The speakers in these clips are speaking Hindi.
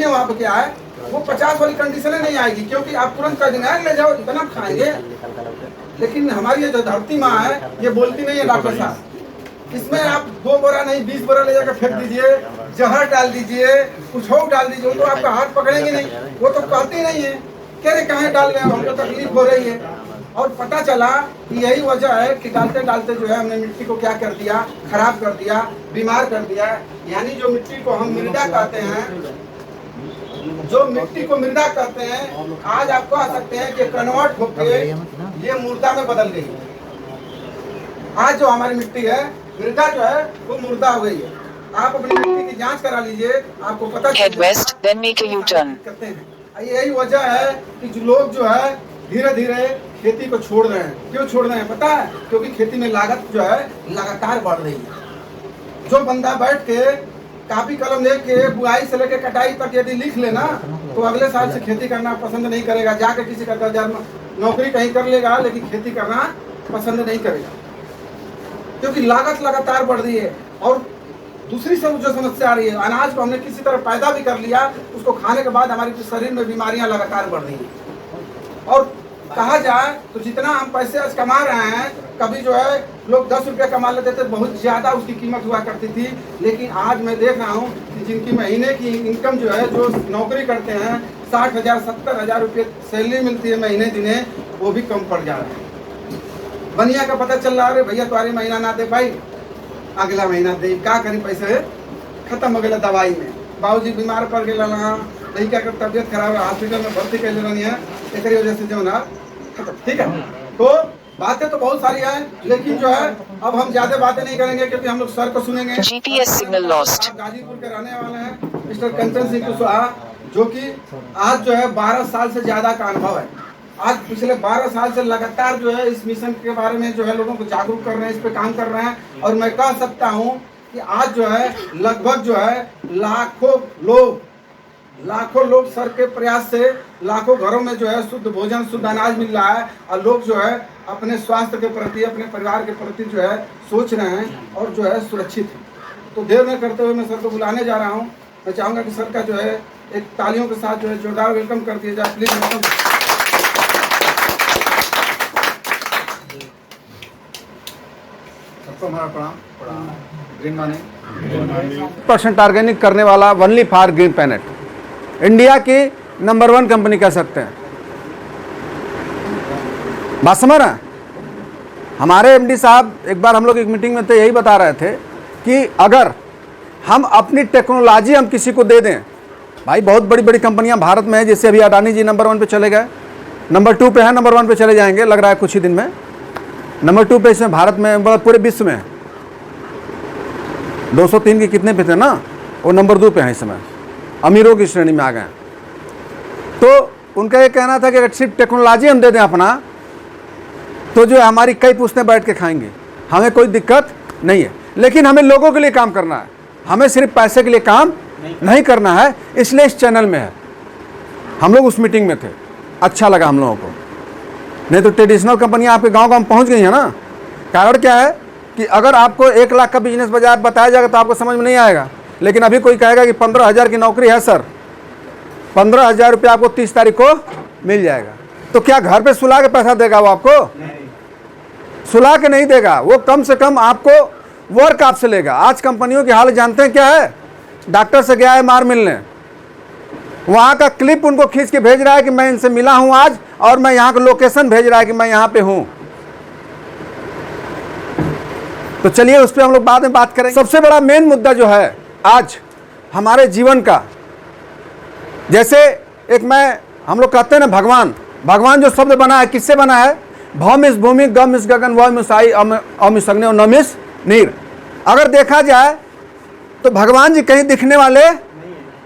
वहाँ पे क्या है, वो 50 वाली कंडीशन नहीं आएगी, क्योंकि आप तुरंत कर देंगे ले जाओ इतना खाएंगे। लेकिन हमारी ये जो धरती माँ है ये बोलती नहीं है डॉक्टर साहब, इसमें आप 2 बोरा नहीं 20 बोरा ले जाकर फेंक दीजिए, जहर डाल दीजिए, कुछ और डाल दीजिए, तो आपका हाथ पकड़ेंगे नहीं, वो तो कहते नहीं है, कह रहे कहाँ डाल रहे हैं, हमको तकलीफ हो रही है। और पता चला कि यही वजह है कि डालते डालते जो है हमने मिट्टी को क्या कर दिया, खराब कर दिया, बीमार कर दिया। यानी जो मिट्टी को हम मृदा कहते हैं, जो मिट्टी को मृदा कहते हैं, आज आप कह सकते हैं कि कन्वर्ट होकर ये मुर्दा में बदल गई। आज जो हमारी मिट्टी है, मृदा जो है वो मुर्दा हो गई है। आप अपनी मिट्टी की जांच करा लीजिए, आपको पता करते हैं। यही वजह है कि जो लोग जो है धीरे धीरे खेती को छोड़ रहे हैं। क्यों छोड़ रहे हैं पता है? क्योंकि खेती में लागत जो है लगातार बढ़ रही है। जो बंदा बैठ के कापी कलम लेके बुआई से लेकर कटाई तक यदि लिख लेना, तो अगले साल से खेती करना पसंद नहीं करेगा। जाकर किसी का 10,000 नौकरी कहीं कर लेगा, लेकिन खेती करना पसंद नहीं करेगा, क्योंकि लागत लगातार बढ़ रही है। और दूसरी सब जो समस्या आ रही है, अनाज को हमने किसी तरह पैदा भी कर लिया, उसको खाने के बाद हमारे शरीर में बीमारियां लगातार बढ़ रही हैं। और कहा जाए तो जितना हम पैसे आज कमा रहे हैं, कभी जो है लोग 10 रुपये कमा लेते थे, बहुत ज़्यादा उसकी कीमत हुआ करती थी। लेकिन आज मैं देख रहा हूँ कि जिनकी महीने की इनकम जो है, जो नौकरी करते हैं, 60,000 70,000 रुपये सैलरी मिलती है महीने दिने, वो भी कम पड़ जा रहा है। बनिया का पता चल रहा है, अरे भैया तुम्हारी महीना ना दे भाई, अगला महीना दे, क्या करी, पैसे खत्म हो गया दवाई में, बाबूजी बीमार पड़ गए, नहीं क्या कर तबियत खराब है, हॉस्पिटल में भर्ती कर लेनी है, एक वजह से जो ना ठीक है। तो बातें तो बहुत सारी हैं, लेकिन जो है अब हम ज्यादा बातें नहीं करेंगे, क्योंकि हम लोग सर को सुनेंगे। GPS signal lost. गाजीपुर के रहने वाले हैं मिस्टर कंचन सिंह कुशवाहा, जो कि आज जो है 12 साल से ज्यादा का अनुभव है। आज पिछले 12 साल से लगातार जो है इस मिशन के बारे में जो है लोगों को जागरूक कर रहे हैं, इस पे काम कर रहे हैं। और मैं कह सकता हूँ कि आज जो है लगभग जो है लाखों लोग सर के प्रयास से लाखों घरों में जो है शुद्ध भोजन, शुद्ध अनाज मिल रहा है, और लोग जो है अपने स्वास्थ्य के प्रति, अपने परिवार के प्रति जो है सोच रहे हैं और जो है सुरक्षित है। तो देर न करते हुए मैं सर को बुलाने जा रहा हूँ। मैं चाहूँगा कि सर का जो है एक तालियों के साथ जो है जोरदार वेलकम कर दिया जाए, प्लीज वेलकम। सबको हमारा प्रणाम। ग्रीन माने % ऑर्गेनिक करने वाला only for green planet, India की नंबर 1 कंपनी कह सकते हैं। बात समझ रहे हैं? हमारे एमडी साहब एक बार हम लोग एक मीटिंग में थे, यही बता रहे थे कि अगर हम अपनी टेक्नोलॉजी हम किसी को दे दें, भाई बहुत बड़ी बड़ी कंपनियां भारत में है, जैसे अभी अडानी जी नंबर 1 पे चले गए, नंबर 2 पे है, नंबर 1 पे चले जाएंगे, लग रहा है कुछ ही दिन में। नंबर 2 पे इसमें भारत में, पूरे विश्व में 203 के कितने पे थे ना, वो नंबर 2 पे हैं इस समय, अमीरों की श्रेणी में आ गए। तो उनका ये कहना था कि अगर सिर्फ टेक्नोलॉजी हम दे दें अपना, तो जो हमारी कई पुश्तें बैठ के खाएंगे, हमें कोई दिक्कत नहीं है। लेकिन हमें लोगों के लिए काम करना है, हमें सिर्फ पैसे के लिए काम नहीं करना है। इसलिए इस चैनल में है। हम लोग उस मीटिंग में थे, अच्छा लगा हम लोगों को। नहीं तो ट्रेडिशनल कंपनियां आपके गांव गांव पहुंच गई है ना। कारण क्या है कि अगर आपको 1 लाख का बिजनेस बाजार बताया जाएगा तो आपको समझ में नहीं आएगा। लेकिन अभी कोई कहेगा कि 15,000 की नौकरी है सर, 15,000 रुपये आपको 30 तारीख को मिल जाएगा, तो क्या घर पे सुला के पैसा देगा वो आपको? सुला के नहीं देगा वो, कम से कम आपको वर्क आपसे लेगा। आज कंपनियों की हालत जानते हैं क्या है? डॉक्टर से गया है मार मिलने, वहाँ का क्लिप उनको खींच के भेज रहा है कि मैं इनसे मिला हूँ आज, और मैं यहाँ का लोकेशन भेज रहा है कि मैं यहाँ पे हूँ। तो चलिए उस पर हम लोग बाद में बात करेंगे। सबसे बड़ा मेन मुद्दा जो है आज हमारे जीवन का, जैसे एक हम लोग कहते हैं ना, भगवान जो शब्द बना है किससे बना है? भौमिस भूमि, गमिस गगन, वमिस आई, अमिस अग्नि, नमिस नीर। अगर देखा जाए तो भगवान जी कहीं दिखने वाले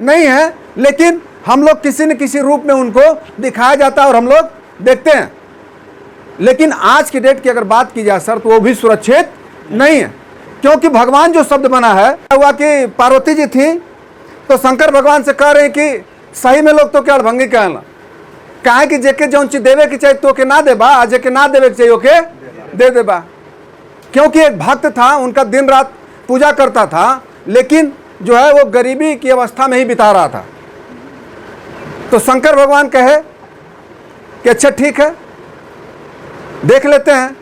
नहीं है, लेकिन हम लोग किसी न किसी रूप में उनको दिखाया जाता है और हम लोग देखते हैं। लेकिन आज की डेट की अगर बात की जाए सर, तो वो भी सुरक्षित नहीं है, क्योंकि भगवान जो शब्द बना है, हुआ कि पार्वती जी थी तो शंकर भगवान से कह रहे हैं कि सही में लोग तो क्या अड़भंगी कहना, कहा कि जेके जौन चीज देवे की चाहिए तो के ना देबा, आ जेके ना देवे के चाहिए ओके दे देबा। क्योंकि एक भक्त था, उनका दिन रात पूजा करता था, लेकिन जो है वो गरीबी की अवस्था में ही बिता रहा था। तो शंकर भगवान कहे कि अच्छा ठीक है, देख लेते हैं।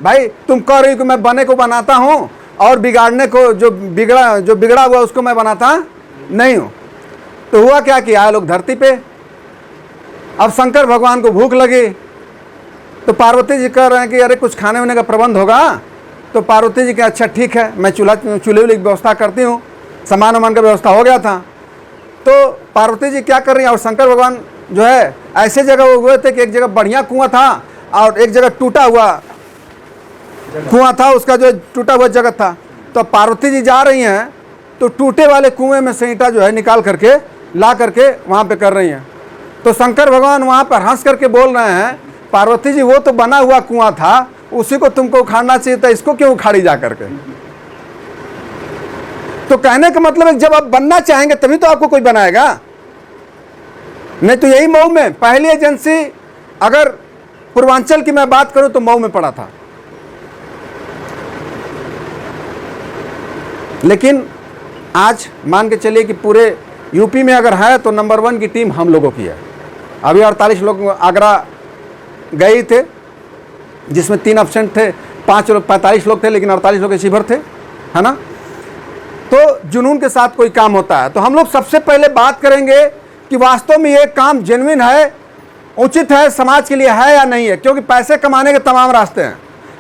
भाई तुम कह रही हो कि मैं बने को बनाता हूँ और बिगाड़ने को जो बिगड़ा हुआ उसको मैं बनाता नहीं हूँ। तो हुआ क्या कि आए लोग धरती पे। अब शंकर भगवान को भूख लगी तो पार्वती जी कह रहे हैं कि अरे कुछ खाने वाने का प्रबंध होगा। तो पार्वती जी के अच्छा ठीक है, मैं चूल्हे की व्यवस्था करती हूँ। सामान वामान का व्यवस्था हो गया था। तो पार्वती जी क्या कर रही हैं, और शंकर भगवान जो है ऐसे जगह हुए थे कि एक जगह बढ़िया कुआं था और एक जगह टूटा हुआ कुआं था, उसका जो टूटा हुआ जगह था। तो पार्वती जी जा रही हैं तो टूटे वाले कुएं में से ईंटा जो है निकाल करके ला करके वहाँ पे कर रही हैं। तो शंकर भगवान वहाँ पर हंस करके बोल रहे हैं, पार्वती जी वो तो बना हुआ कुआं था, उसी को तुमको उखाड़ना चाहिए था, इसको क्यों उखाड़ी जा करके। तो कहने का मतलब है जब आप बनना चाहेंगे तभी तो आपको कोई बनाएगा, नहीं तो यही मऊ में पहली एजेंसी, अगर पूर्वांचल की मैं बात करूं तो मऊ में पड़ा था। लेकिन आज मान के चलिए कि पूरे यूपी में अगर है तो नंबर 1 की टीम हम लोगों की है। अभी 48 लोग आगरा गए थे, जिसमें 3 एब्सेंट थे, 45 लोग थे, लेकिन 48 लोग रिसीवर थे, है ना। तो जुनून के साथ कोई काम होता है तो हम लोग सबसे पहले बात करेंगे कि वास्तव में ये काम जेन्युइन है, उचित है, समाज के लिए है या नहीं है। क्योंकि पैसे कमाने के तमाम रास्ते हैं।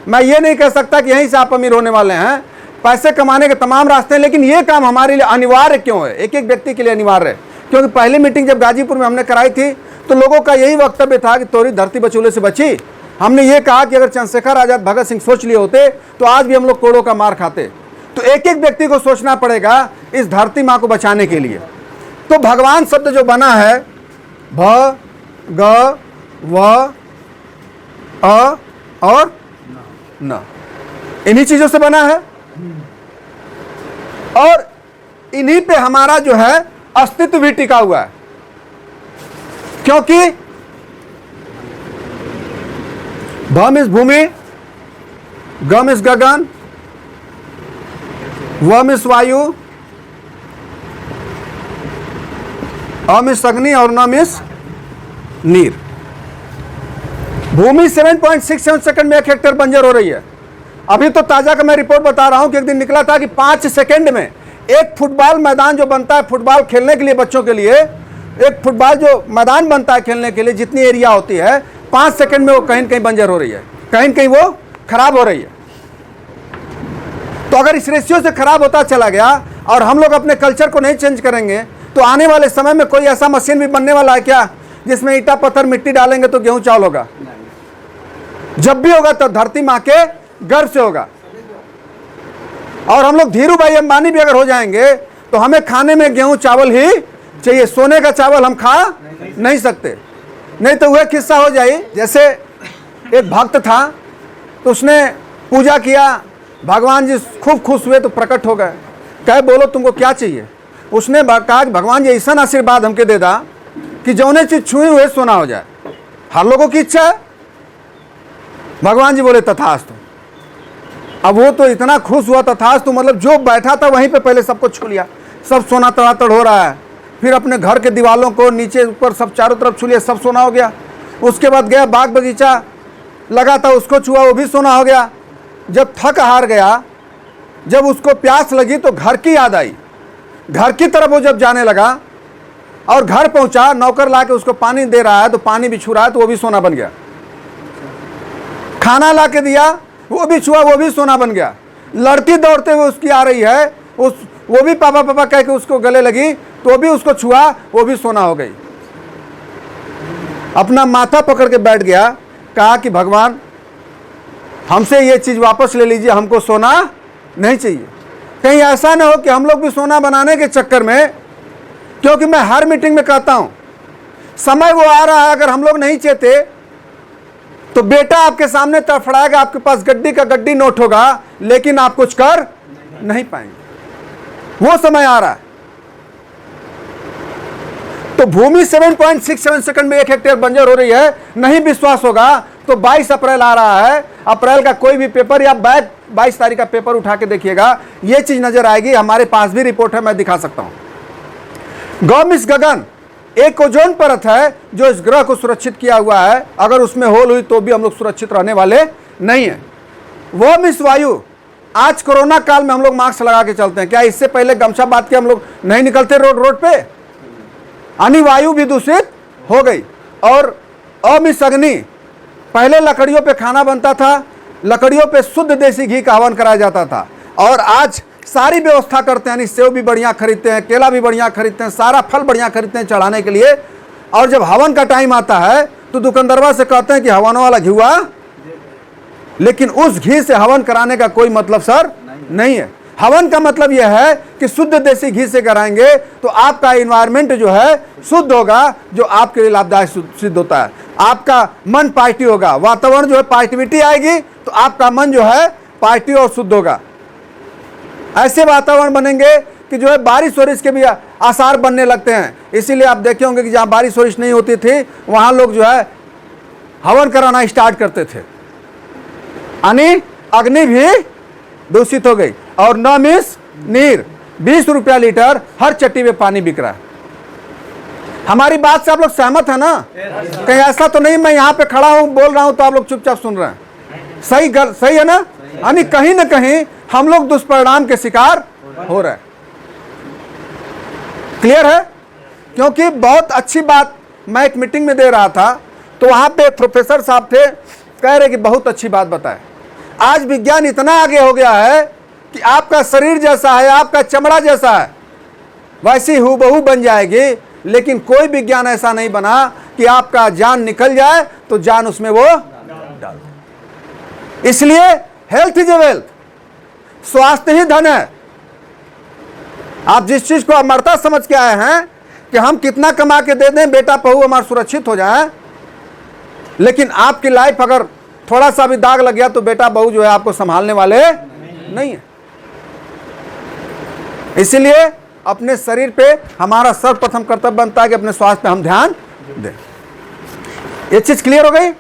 मैं ये नहीं कह सकता कि यहीं से आप अमीर होने वाले हैं, पैसे कमाने के तमाम रास्ते हैं, लेकिन ये काम हमारे लिए अनिवार्य क्यों है, एक एक व्यक्ति के लिए अनिवार्य है। क्योंकि पहली मीटिंग जब गाजीपुर में हमने कराई थी तो लोगों का यही वक्तव्य था कि तोरी धरती बचूले से बची। हमने ये कहा कि अगर चंद्रशेखर आजाद, भगत सिंह सोच लिए होते तो आज भी हम लोग कोड़ों का मार खाते। तो एक एक व्यक्ति को सोचना पड़ेगा इस धरती माँ को बचाने के लिए। तो भगवान शब्द जो बना है भ ग व अ और न, इन्हीं चीजों से बना है और इन्हीं पे हमारा जो है अस्तित्व भी टिका हुआ है। क्योंकि भम इस भूमि, गम इस गगन, वम इस वायु, अम इस अग्नि और नम इस नीर। भूमि 7.67 सेकंड में 1 हेक्टेयर बंजर हो रही है। अभी तो ताजा का मैं रिपोर्ट बता रहा हूं कि एक दिन निकला था कि 5 सेकंड में एक फुटबॉल मैदान जो बनता है फुटबॉल खेलने के लिए, बच्चों के लिए एक फुटबॉल जो मैदान बनता है खेलने के लिए, जितनी एरिया होती है 5 सेकंड में वो कहीं न कहीं बंजर हो रही है, कहीं न कहीं वो खराब हो रही है। तो अगर इस रेशियो से खराब होता चला गया और हम लोग अपने कल्चर को नहीं चेंज करेंगे तो आने वाले समय में कोई ऐसा मशीन भी बनने वाला है क्या जिसमें ईंटा पत्थर मिट्टी डालेंगे तो गेहूं चावल होगा? जब भी होगा तो धरती माँ के गर्व से होगा। और हम लोग धीरू भाई अंबानी भी अगर हो जाएंगे तो हमें खाने में गेहूं चावल ही चाहिए, सोने का चावल हम खा नहीं सकते, नहीं तो वह किस्सा हो जाए। जैसे एक भक्त था तो उसने पूजा किया, भगवान जी खूब खुश हुए तो प्रकट हो गए, कहे बोलो तुमको क्या चाहिए। उसने कहा कि भगवान जी ऐसा आशीर्वाद हमके दे दा कि जौने चीज छुए हुए सोना हो जाए। हर लोगों की इच्छा है। भगवान जी बोले तथास्तु। अब वो तो इतना खुश हुआ, तथास्तु मतलब जो बैठा था वहीं पे पहले सबको छू लिया, सब सोना तड़ातड़ हो रहा है। फिर अपने घर के दीवालों को नीचे ऊपर सब चारों तरफ छू लिया, सब सोना हो गया। उसके बाद गया बाग बगीचा लगा था, उसको छुआ, वो भी सोना हो गया। जब थक हार गया, जब उसको प्यास लगी तो घर की याद आई। घर की तरफ वो जब जाने लगा और घर पहुंचा, नौकर ला के उसको पानी दे रहा है तो पानी भी छू रहा है तो वो भी सोना बन गया। खाना ला के दिया, वो भी छुआ, वो भी सोना बन गया। लड़की दौड़ते हुए उसकी आ रही है, वो भी पापा पापा कह के उसको गले लगी तो भी उसको छुआ, वो भी सोना हो गई। अपना माथा पकड़ के बैठ गया, कहा कि भगवान हमसे ये चीज वापस ले लीजिए, हमको सोना नहीं चाहिए। कहीं ऐसा ना हो कि हम लोग भी सोना बनाने के चक्कर में, क्योंकि मैं हर मीटिंग में कहता हूं समय वो आ रहा है, अगर हम लोग नहीं चेते तो बेटा आपके सामने तड़फड़ाएगा, आपके पास गड्डी का गड्डी नोट होगा, लेकिन आप कुछ कर नहीं पाएंगे। वो समय आ रहा है। तो भूमि 7.67 सेकंड में 1 हेक्टेयर बंजर हो रही है। नहीं विश्वास होगा तो 22 अप्रैल आ रहा है, अप्रैल का कोई भी पेपर या 22 तारीख का पेपर उठा के देखिएगा, ये चीज नजर आएगी। हमारे पास भी रिपोर्ट है, मैं दिखा सकता हूं। गम इस गगन, एक ओजोन परत है जो इस ग्रह को सुरक्षित किया हुआ है, अगर उसमें होल हुई तो भी हम लोग सुरक्षित रहने वाले नहीं है। वो मिस वायु, आज कोरोना काल में हम लोग मास्क लगा के चलते हैं, क्या इससे पहले गमछा बांध के हम लोग नहीं निकलते रोड पे? यानी वायु भी दूषित हो गई। और अमिस अग्नि, पहले लकड़ियों पे खाना बनता था, लकड़ियों पे शुद्ध देसी घी का हवन कराया जाता था, और आज सारी व्यवस्था करते हैं, यानी सेव भी बढ़िया खरीदते हैं, केला भी बढ़िया खरीदते हैं, सारा फल बढ़िया खरीदते हैं चढ़ाने के लिए। और जब हवन का टाइम आता है तो दुकानदारवा से कहते हैं कि हवन वाला घी हुआ, लेकिन उस घी से हवन कराने का कोई मतलब सर नहीं है। हवन का मतलब यह है कि शुद्ध देसी घी से कराएंगे तो आपका एनवायरनमेंट जो है शुद्ध होगा, जो आपके लिए लाभदायक सिद्ध होता है। आपका मन पॉजिटिव होगा, वातावरण जो है पॉजिटिविटी आएगी तो आपका मन जो है पॉजिटिव और शुद्ध होगा। ऐसे वातावरण बनेंगे कि जो है बारिश वारिश के भी आसार बनने लगते हैं। इसीलिए आप देखे होंगे कि जहाँ बारिश वारिश नहीं होती थी वहाँ लोग जो है हवन कराना स्टार्ट करते थे, यानी अग्नि भी दूषित हो गई। और न मिस नीर, 20 रुपया लीटर हर चट्टी में पानी बिक रहा है। हमारी बात से आप लोग सहमत है ना? कहीं ऐसा तो नहीं मैं यहाँ पे खड़ा हूँ बोल रहा हूँ तो आप लोग चुपचाप सुन रहे हैं? सही है ना? यानी कहीं ना कहीं हम लोग दुष्परिणाम के शिकार हो रहे हैं। क्लियर है? क्योंकि बहुत अच्छी बात मैं एक मीटिंग में दे रहा था तो वहां पे प्रोफेसर साहब थे, कह रहे कि बहुत अच्छी बात बताए, आज विज्ञान इतना आगे हो गया है कि आपका शरीर जैसा है, आपका चमड़ा जैसा है, वैसी हूबहू बन जाएगी, लेकिन कोई विज्ञान ऐसा नहीं बना कि आपका जान निकल जाए तो जान उसमें वो डाल। इसलिए हेल्थ इज ए वेल्थ, स्वास्थ्य ही धन है। आप जिस चीज को अमरता समझ के आए हैं कि हम कितना कमा के दे दें बेटा बहू हमारा सुरक्षित हो जाए, लेकिन आपकी लाइफ अगर थोड़ा सा भी दाग लग गया तो बेटा बहू जो है आपको संभालने वाले नहीं है। इसीलिए अपने शरीर पे हमारा सर्वप्रथम कर्तव्य बनता है कि अपने स्वास्थ्य पे हम ध्यान दें। ये चीज क्लियर हो गई?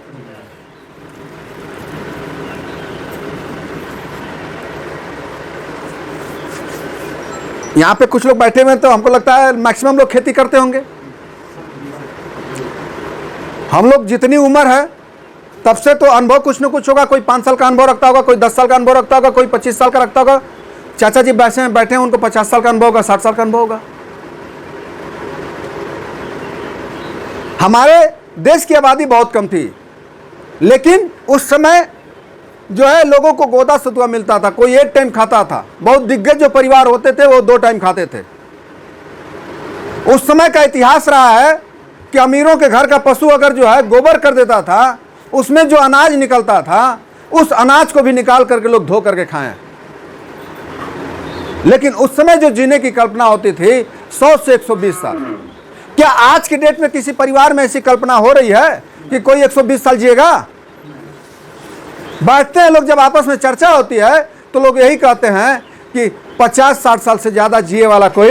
यहां पे कुछ लोग बैठे हुए हैं तो हमको लगता है मैक्सिमम लोग खेती करते होंगे। हम लोग जितनी उम्र है तब से तो अनुभव कुछ न कुछ होगा। कोई 5 साल का अनुभव रखता होगा, कोई 10 साल का अनुभव रखता होगा, कोई 25 साल का रखता होगा। चाचा जी बैठे हैं उनको 50 साल का अनुभव होगा, 60 साल का अनुभव होगा। हमारे देश की आबादी बहुत कम थी, लेकिन उस समय जो है लोगों को गोदा सतुआ मिलता था, कोई एक टाइम खाता था। बहुत दिग्गज जो परिवार होते थे वो 2 टाइम खाते थे। उस समय का इतिहास रहा है कि अमीरों के घर का पशु अगर जो है गोबर कर देता था, उसमें जो अनाज निकलता था उस अनाज को भी निकाल करके लोग धो करके खाएं। लेकिन उस समय जो जीने की कल्पना होती थी 100 से 120 साल। क्या आज के डेट में किसी परिवार में ऐसी कल्पना हो रही है कि कोई 120 साल जिएगा? बैठते हैं लोग, जब आपस में चर्चा होती है तो लोग यही कहते हैं कि 50-60 साल से ज्यादा जिए वाला कोई।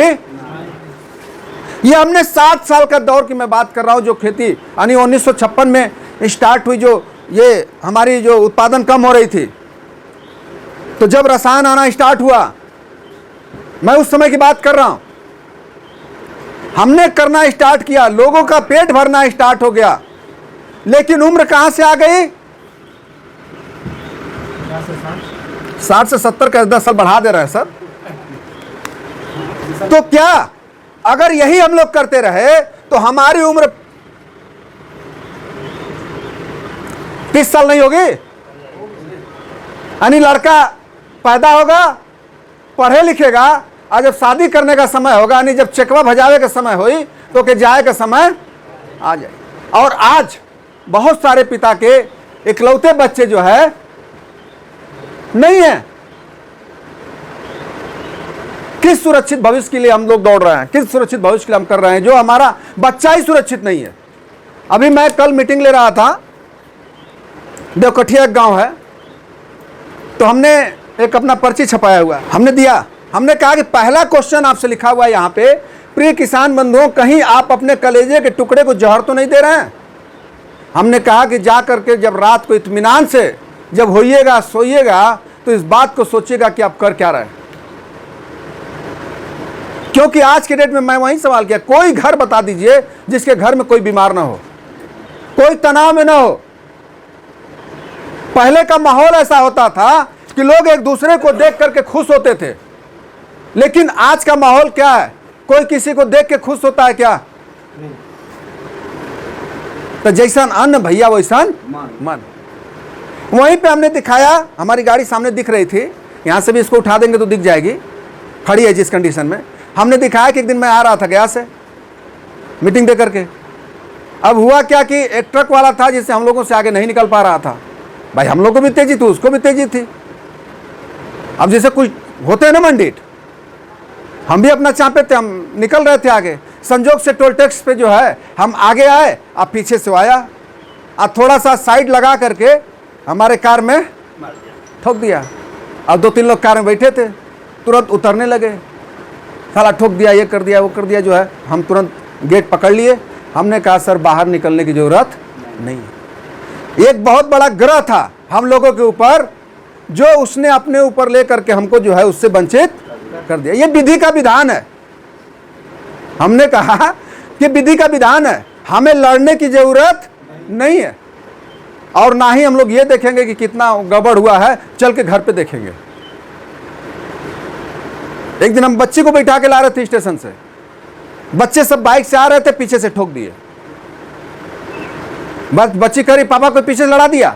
ये हमने 60 साल का दौर की मैं बात कर रहा हूं, जो खेती यानी 1956 में स्टार्ट हुई, जो ये हमारी जो उत्पादन कम हो रही थी, तो जब रसायन आना स्टार्ट हुआ, मैं उस समय की बात कर रहा हूं। हमने करना स्टार्ट किया, लोगों का पेट भरना स्टार्ट हो गया, लेकिन उम्र कहां से आ गई? 60 से 70 का 10 साल बढ़ा दे रहे हैं सर। तो क्या अगर यही हम लोग करते रहे तो हमारी उम्र 30 साल नहीं होगी? यानी लड़का पैदा होगा, पढ़े लिखेगा, और जब शादी करने का समय होगा, यानी जब चेकवा भजावे का समय हुई तो के जाए का समय आ जाए। और आज बहुत सारे पिता के इकलौते बच्चे जो है नहीं है। किस सुरक्षित भविष्य के लिए हम लोग दौड़ रहे हैं? किस सुरक्षित भविष्य के लिए हम कर रहे हैं जो हमारा बच्चा ही सुरक्षित नहीं है? अभी मैं कल मीटिंग ले रहा था, देवकठिया एक गांव है, तो हमने एक अपना पर्ची छपाया हुआ हमने दिया। हमने कहा कि पहला क्वेश्चन आपसे लिखा हुआ है यहाँ पे, प्रिय किसान बंधुओं, कहीं आप अपने कलेजे के टुकड़े को जहर तो नहीं दे रहे हैं? हमने कहा कि जा करके जब रात को इत्मीनान से जब होइएगा सोइएगा तो इस बात को सोचिएगा कि आप कर क्या रहे हैं। क्योंकि आज के डेट में मैं वही सवाल किया, कोई घर बता दीजिए जिसके घर में कोई बीमार ना हो, कोई तनाव में ना हो। पहले का माहौल ऐसा होता था कि लोग एक दूसरे को देख करके खुश होते थे, लेकिन आज का माहौल क्या है? कोई किसी को देख के खुश होता है क्या? तो जैसन अन्न भैया वैसन मन। वहीं पे हमने दिखाया, हमारी गाड़ी सामने दिख रही थी, यहां से भी इसको उठा देंगे तो दिख जाएगी, खड़ी है जिस कंडीशन में। हमने दिखाया कि एक दिन मैं आ रहा था गया से मीटिंग दे करके। अब हुआ क्या कि एक ट्रक वाला था जिससे हम लोगों से आगे नहीं निकल पा रहा था। भाई हम लोग को भी तेजी थी, उसको भी तेजी थी। अब जैसे कुछ होते हैं ना मंडित, हम भी अपना चापे थे, हम निकल रहे थे आगे। संजोग से टोल टैक्स पे जो है हम आगे आए, आप पीछे से आया, आप थोड़ा सा साइड लगा करके हमारे कार में ठोक दिया। अब 2-3 लोग कार में बैठे थे, तुरंत उतरने लगे, साला ठोक दिया, ये कर दिया, वो कर दिया। जो है हम तुरंत गेट पकड़ लिए। हमने कहा सर बाहर निकलने की जरूरत नहीं है। एक बहुत बड़ा ग्रह था हम लोगों के ऊपर, जो उसने अपने ऊपर ले करके हमको जो है उससे वंचित कर दिया। ये विधि का विधान है। हमने कहा कि विधि का विधान है, हमें लड़ने की जरूरत नहीं है, और ना ही हम लोग ये देखेंगे कि कितना गड़बड़ हुआ है, चल के घर पे देखेंगे। एक दिन हम बच्ची को बैठा के ला रहे थे स्टेशन से, बच्चे सब बाइक से आ रहे थे, पीछे से ठोक दिए। बस बच्ची कह रही पापा को पीछे से लड़ा दिया।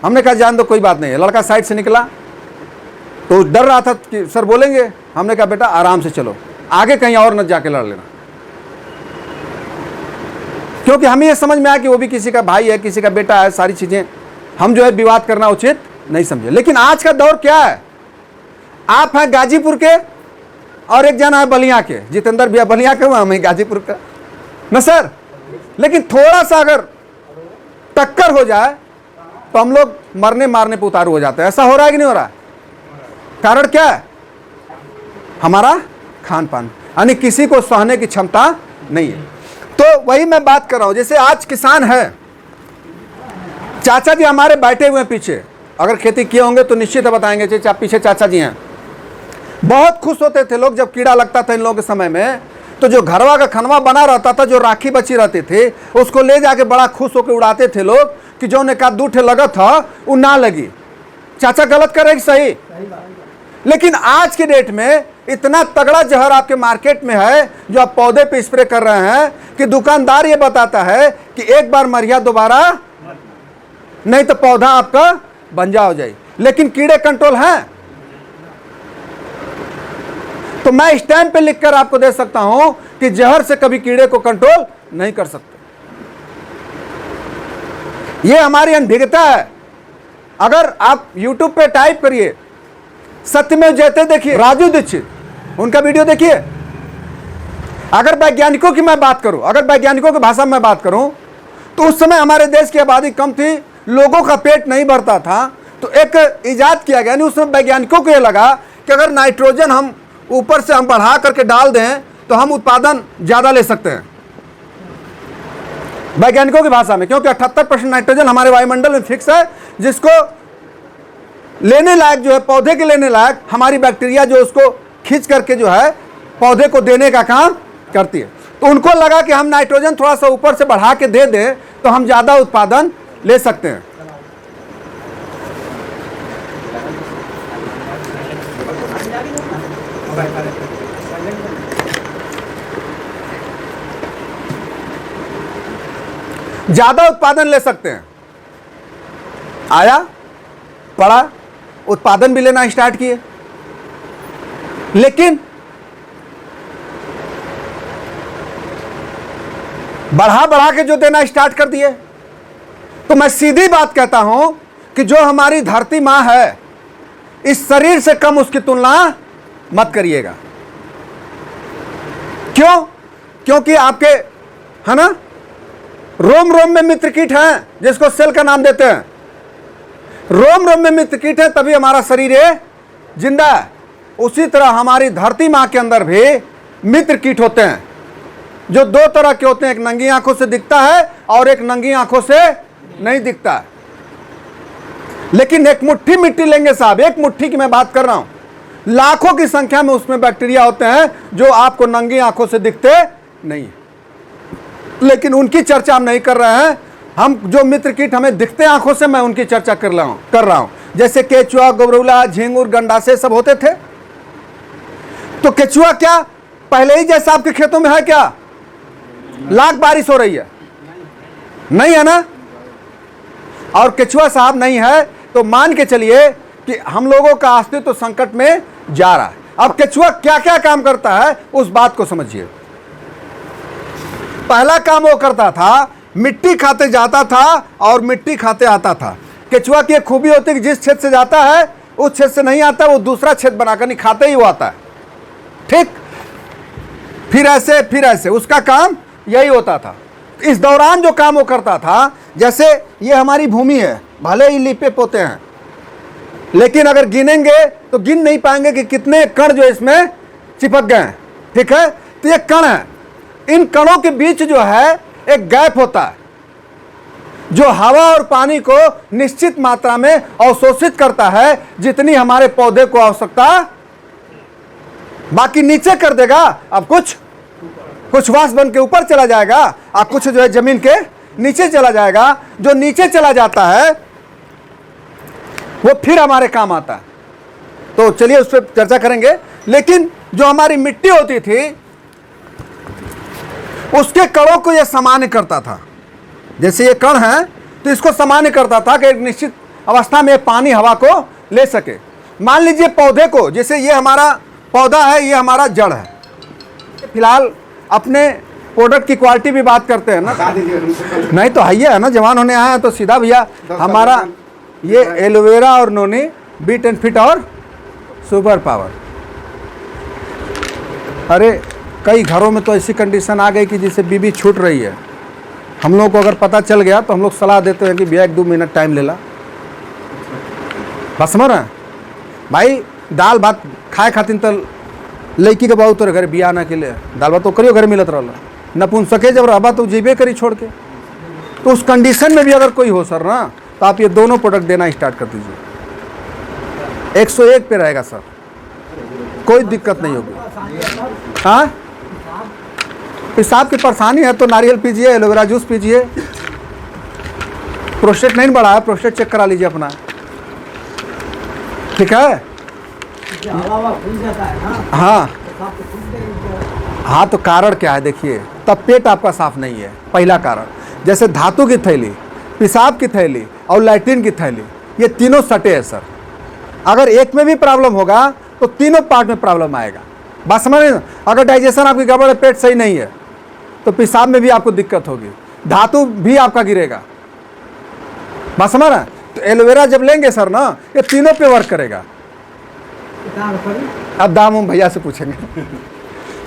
हमने कहा जान दो कोई बात नहीं है। लड़का साइड से निकला तो डर रहा था कि सर बोलेंगे। हमने कहा बेटा आराम से चलो, आगे कहीं और न जाके लड़ लेना, क्योंकि हमें यह समझ में आया कि वो भी किसी का भाई है, किसी का बेटा है। सारी चीजें हम जो है विवाद करना उचित नहीं समझे। लेकिन आज का दौर क्या है, आप हैं गाजीपुर के और एक जना है बलिया के, जितेंद्र भैया बलिया के, हम गाजीपुर का न सर। लेकिन थोड़ा सा अगर टक्कर हो जाए तो हम लोग मरने मारने पे उतारू हो जाते हैं। ऐसा हो रहा है कि नहीं हो रहा? कारण क्या है? हमारा खान पान, यानी किसी को सहने की क्षमता नहीं है। तो वही मैं बात कर रहा हूं, जैसे आज किसान है, चाचा जी हमारे बैठे हुए हैं पीछे, अगर खेती किए होंगे तो निश्चित है बताएंगे। पीछे चाचा जी हैं, बहुत खुश होते थे लोग जब कीड़ा लगता था इन लोगों के समय में। तो जो घरवा का खनवा बना रहता था, जो राखी बची रहती थी, उसको ले जाके बड़ा खुश होकर उड़ाते थे लोग कि जो ने का दूठे लगा था वो ना लगी। चाचा गलत कर रहे सही? लेकिन आज के डेट में इतना तगड़ा जहर आपके मार्केट में है जो आप पौधे पे स्प्रे कर रहे हैं कि दुकानदार ये बताता है कि एक बार मरिया, दोबारा नहीं तो पौधा आपका बंजा हो जाए। लेकिन कीड़े कंट्रोल हैं। तो मैं स्टैंप पे लिखकर आपको दे सकता हूं कि जहर से कभी कीड़े को कंट्रोल नहीं कर सकते। ये हमारी अनभिज्ञता है। अगर आप YouTube पे टाइप करिए सत्यमेव जयते, देखिए राजू दीक्षित, उनका वीडियो देखिए। अगर वैज्ञानिकों की मैं बात करूं, अगर वैज्ञानिकों की भाषा में मैं बात करूं, तो उस समय हमारे देश की आबादी कम थी, लोगों का पेट नहीं भरता था, तो एक इजाद किया गया। यानी उसमें वैज्ञानिकों को यह लगा कि अगर नाइट्रोजन हम ऊपर से हम बढ़ा करके डाल दें तो हम उत्पादन ज्यादा ले सकते हैं, वैज्ञानिकों की भाषा में। क्योंकि 78% नाइट्रोजन हमारे वायुमंडल में फिक्स है, जिसको लेने लायक जो है, पौधे के लेने लायक हमारी बैक्टीरिया जो उसको खींच करके जो है पौधे को देने का काम करती है। तो उनको लगा कि हम नाइट्रोजन थोड़ा सा ऊपर से बढ़ा के दे दें तो हम ज्यादा उत्पादन ले सकते हैं। ज्यादा उत्पादन ले सकते हैं। आया, पड़ा, उत्पादन भी लेना स्टार्ट किए। लेकिन बढ़ा बढ़ा के जो देना स्टार्ट कर दिए, तो मैं सीधी बात कहता हूं कि जो हमारी धरती मां है, इस शरीर से कम उसकी तुलना मत करिएगा। क्यों? क्योंकि आपके, है ना, रोम रोम में मित्र कीट है, जिसको सेल का नाम देते हैं। रोम रोम में मित्र कीट है, तभी हमारा शरीर है जिंदा है। उसी तरह हमारी धरती मां के अंदर भी मित्र कीट होते हैं, जो दो तरह के होते हैं। एक नंगी आंखों से दिखता है और एक नंगी आंखों से नहीं दिखता है। लेकिन एक मुट्ठी मिट्टी लेंगे साहब, एक मुट्ठी की मैं बात कर रहा हूं, लाखों की संख्या में उसमें बैक्टीरिया होते हैं जो आपको नंगी आंखों से दिखते नहीं, लेकिन उनकी चर्चा हम नहीं कर रहे हैं। हम जो मित्र कीट हमें दिखते आंखों से, मैं उनकी चर्चा कर रहा हूं। जैसे केचुआ, गोबरूला, झींगुर, गंडासे सब होते थे। तो केचुआ क्या पहले ही जैसा आपके खेतों में है क्या? लाख बारिश हो रही है, नहीं है ना? और केचुआ साहब नहीं है तो मान के चलिए कि हम लोगों का अस्तित्व तो संकट में जा रहा है। अब केचुआ क्या क्या काम करता है उस बात को समझिए। पहला काम वो करता था, मिट्टी खाते जाता था और मिट्टी खाते आता था। केचुआ की एक खूबी होती है कि जिस क्षेत्र से जाता है उस क्षेत्र से नहीं आता, वो दूसरा क्षेत्र बनाकर नहीं खाते ही वो आता है, ठीक? फिर ऐसे उसका काम यही होता था। इस दौरान जो काम वो करता था, जैसे ये हमारी भूमि है, भले ही लिपे पोते हैं, लेकिन अगर गिनेंगे तो गिन नहीं पाएंगे कि कितने कण जो इसमें चिपक गए हैं, ठीक है? तो ये कण है, इन कणों के बीच जो है एक गैप होता है जो हवा और पानी को निश्चित मात्रा में अवशोषित करता है, जितनी हमारे पौधे को आवश्यकता, बाकी नीचे कर देगा। अब कुछ वाष्प बन के ऊपर चला जाएगा और कुछ जो है जमीन के नीचे चला जाएगा। जो नीचे चला जाता है वो फिर हमारे काम आता है। तो चलिए उस पर चर्चा करेंगे। लेकिन जो हमारी मिट्टी होती थी उसके कणों को यह सामान्य करता था। जैसे ये कण है तो इसको सामान्य करता था कि एक निश्चित अवस्था में पानी हवा को ले सके। मान लीजिए पौधे को, जैसे ये हमारा पौधा है, ये हमारा जड़ है। फिलहाल अपने प्रोडक्ट की क्वालिटी भी बात करते हैं ना, नहीं तो है ना, जवान होने आए हैं तो सीधा भैया हमारा ये एलोवेरा और नोनी बीट एंड फिट और सुपर पावर। अरे कई घरों में तो ऐसी कंडीशन आ गई कि जिससे बीबी छूट रही है। हम लोग को अगर पता चल गया तो हम लोग सलाह देते हैं कि भैया 1-2 मिनट टाइम ले ला, बस समझ रहे हैं भाई। दाल भात खाए खातिर तो लड़की के बहुत घर बिया आना के लिए दाल भात तो करियो घर मिलत रहा, नपुंसके जब रहबा तो जीबे करी छोड़ के। तो उस कंडीशन में भी अगर कोई हो सर ना, तो आप ये दोनों प्रोडक्ट देना स्टार्ट कर दीजिए। 101 पे रहेगा सर, कोई दिक्कत नहीं होगी। हाँ, पेशाब की परेशानी है तो नारियल पीजिए, एलोवेरा जूस पीजिए। प्रोस्टेट नहीं बढ़ा है, प्रोस्टेट चेक करा लीजिए अपना, ठीक है? हाँ हाँ, तो कारण क्या है देखिए, तब पेट आपका साफ नहीं है, पहला कारण। जैसे धातु की थैली, पेशाब की थैली और लैट्रिन की थैली, ये तीनों सटे हैं सर। अगर एक में भी प्रॉब्लम होगा तो तीनों पार्ट में प्रॉब्लम आएगा। बात समझ रहे हैं? अगर डाइजेशन आपकी गड़बड़ है, पेट सही नहीं है, तो पेशाब में भी आपको दिक्कत होगी, धातु भी आपका गिरेगा। बात समझ रहे हैं? तो एलोवेरा जब लेंगे सर ना, ये तीनों पे वर्क करेगा। अब दाम हम भैया से पूछेंगे।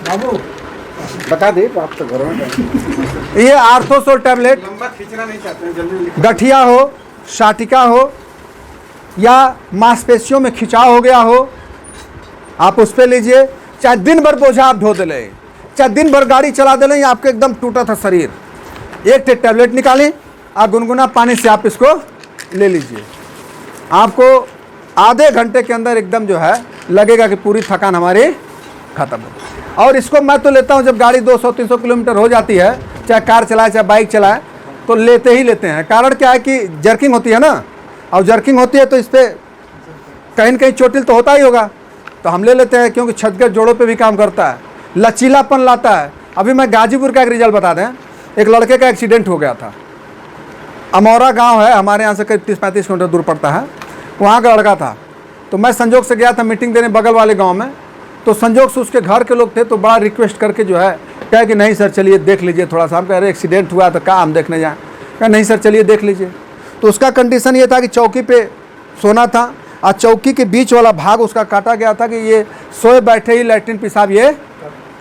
बाबू बता दे तो आप तो घर में। ये आर्थोसोल टैबलेट, लंबा खींचना नहीं चाहते हैं, जल्दी गठिया हो, साटिका हो या मांसपेशियों में खिंचाव हो गया हो, आप उस पर लीजिए। चाहे दिन भर बोझा आप ढो दे, चाहे दिन भर गाड़ी चला दे, या आपके एकदम टूटा था शरीर, एक टैबलेट निकालें और गुनगुना पानी से आप इसको ले लीजिए। आपको आधे घंटे के अंदर एकदम जो है लगेगा कि पूरी थकान हमारी खत्म हो। और इसको मैं तो लेता हूँ जब गाड़ी 200-300 किलोमीटर हो जाती है, चाहे कार चलाए चाहे बाइक चलाए, तो लेते ही लेते हैं। कारण क्या है कि जर्किंग होती है ना, और जर्किंग होती है तो इस पर कहीं न कहीं चोटिल तो होता ही होगा, तो हम ले लेते हैं, क्योंकि छतगढ़ जोड़ों पे भी काम करता है, लचीलापन लाता है। अभी मैं गाजीपुर का एक रिजल्ट बता दें, एक लड़के का एक्सीडेंट हो गया था। अमौरा गांव है हमारे यहाँ से करीब 30-35 किलोमीटर दूर पड़ता है, वहाँ का लड़का था। तो मैं संजोग से गया था मीटिंग देने बगल वाले गांव में, तो संजोग से उसके घर के लोग थे, तो बड़ा रिक्वेस्ट करके जो है कहे कि नहीं सर चलिए देख लीजिए थोड़ा सा। हम कह रहे एक्सीडेंट हुआ तो कहाँ हम देखने जाएँ? कहा नहीं सर चलिए देख लीजिए। तो उसका कंडीशन ये था कि चौकी पे सोना था और चौकी के बीच वाला भाग उसका काटा गया था कि ये सोए बैठे ही लैट्रिन पेशाब ये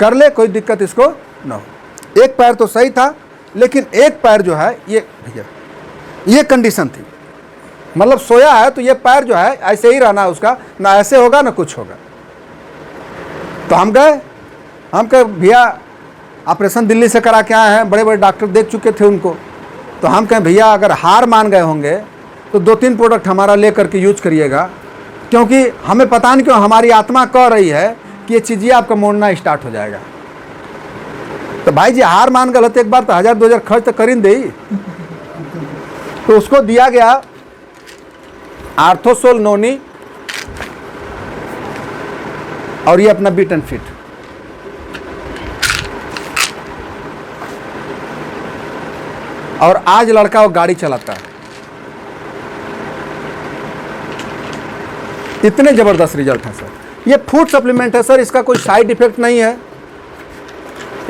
कर ले, कोई दिक्कत इसको ना हो। एक पैर तो सही था, लेकिन एक पैर जो है ये भैया ये कंडीशन थी, मतलब सोया है तो ये पैर जो है ऐसे ही रहना है उसका, ना ऐसे होगा ना कुछ होगा। तो हम कहे भैया ऑपरेशन दिल्ली से करा के आए हैं, बड़े बड़े डॉक्टर देख चुके थे उनको। तो हम कहें भैया अगर हार मान गए होंगे तो 2-3 प्रोडक्ट हमारा ले करके यूज करिएगा, क्योंकि हमें पता नहीं क्यों हमारी आत्मा कह रही है कि ये चीज़ें आपका मोड़ना स्टार्ट हो जाएगा। तो भाई जी हार मान गलत एक बार तो 1000-2000 खर्च तो कर ही दे। तो उसको दिया गया आर्थोसोल नोनी और ये अपना बीट एंड फिट। और आज लड़का वो गाड़ी चलाता है। इतने ज़बरदस्त रिजल्ट हैं सर। ये फूड सप्लीमेंट है सर, इसका कोई साइड इफेक्ट नहीं है।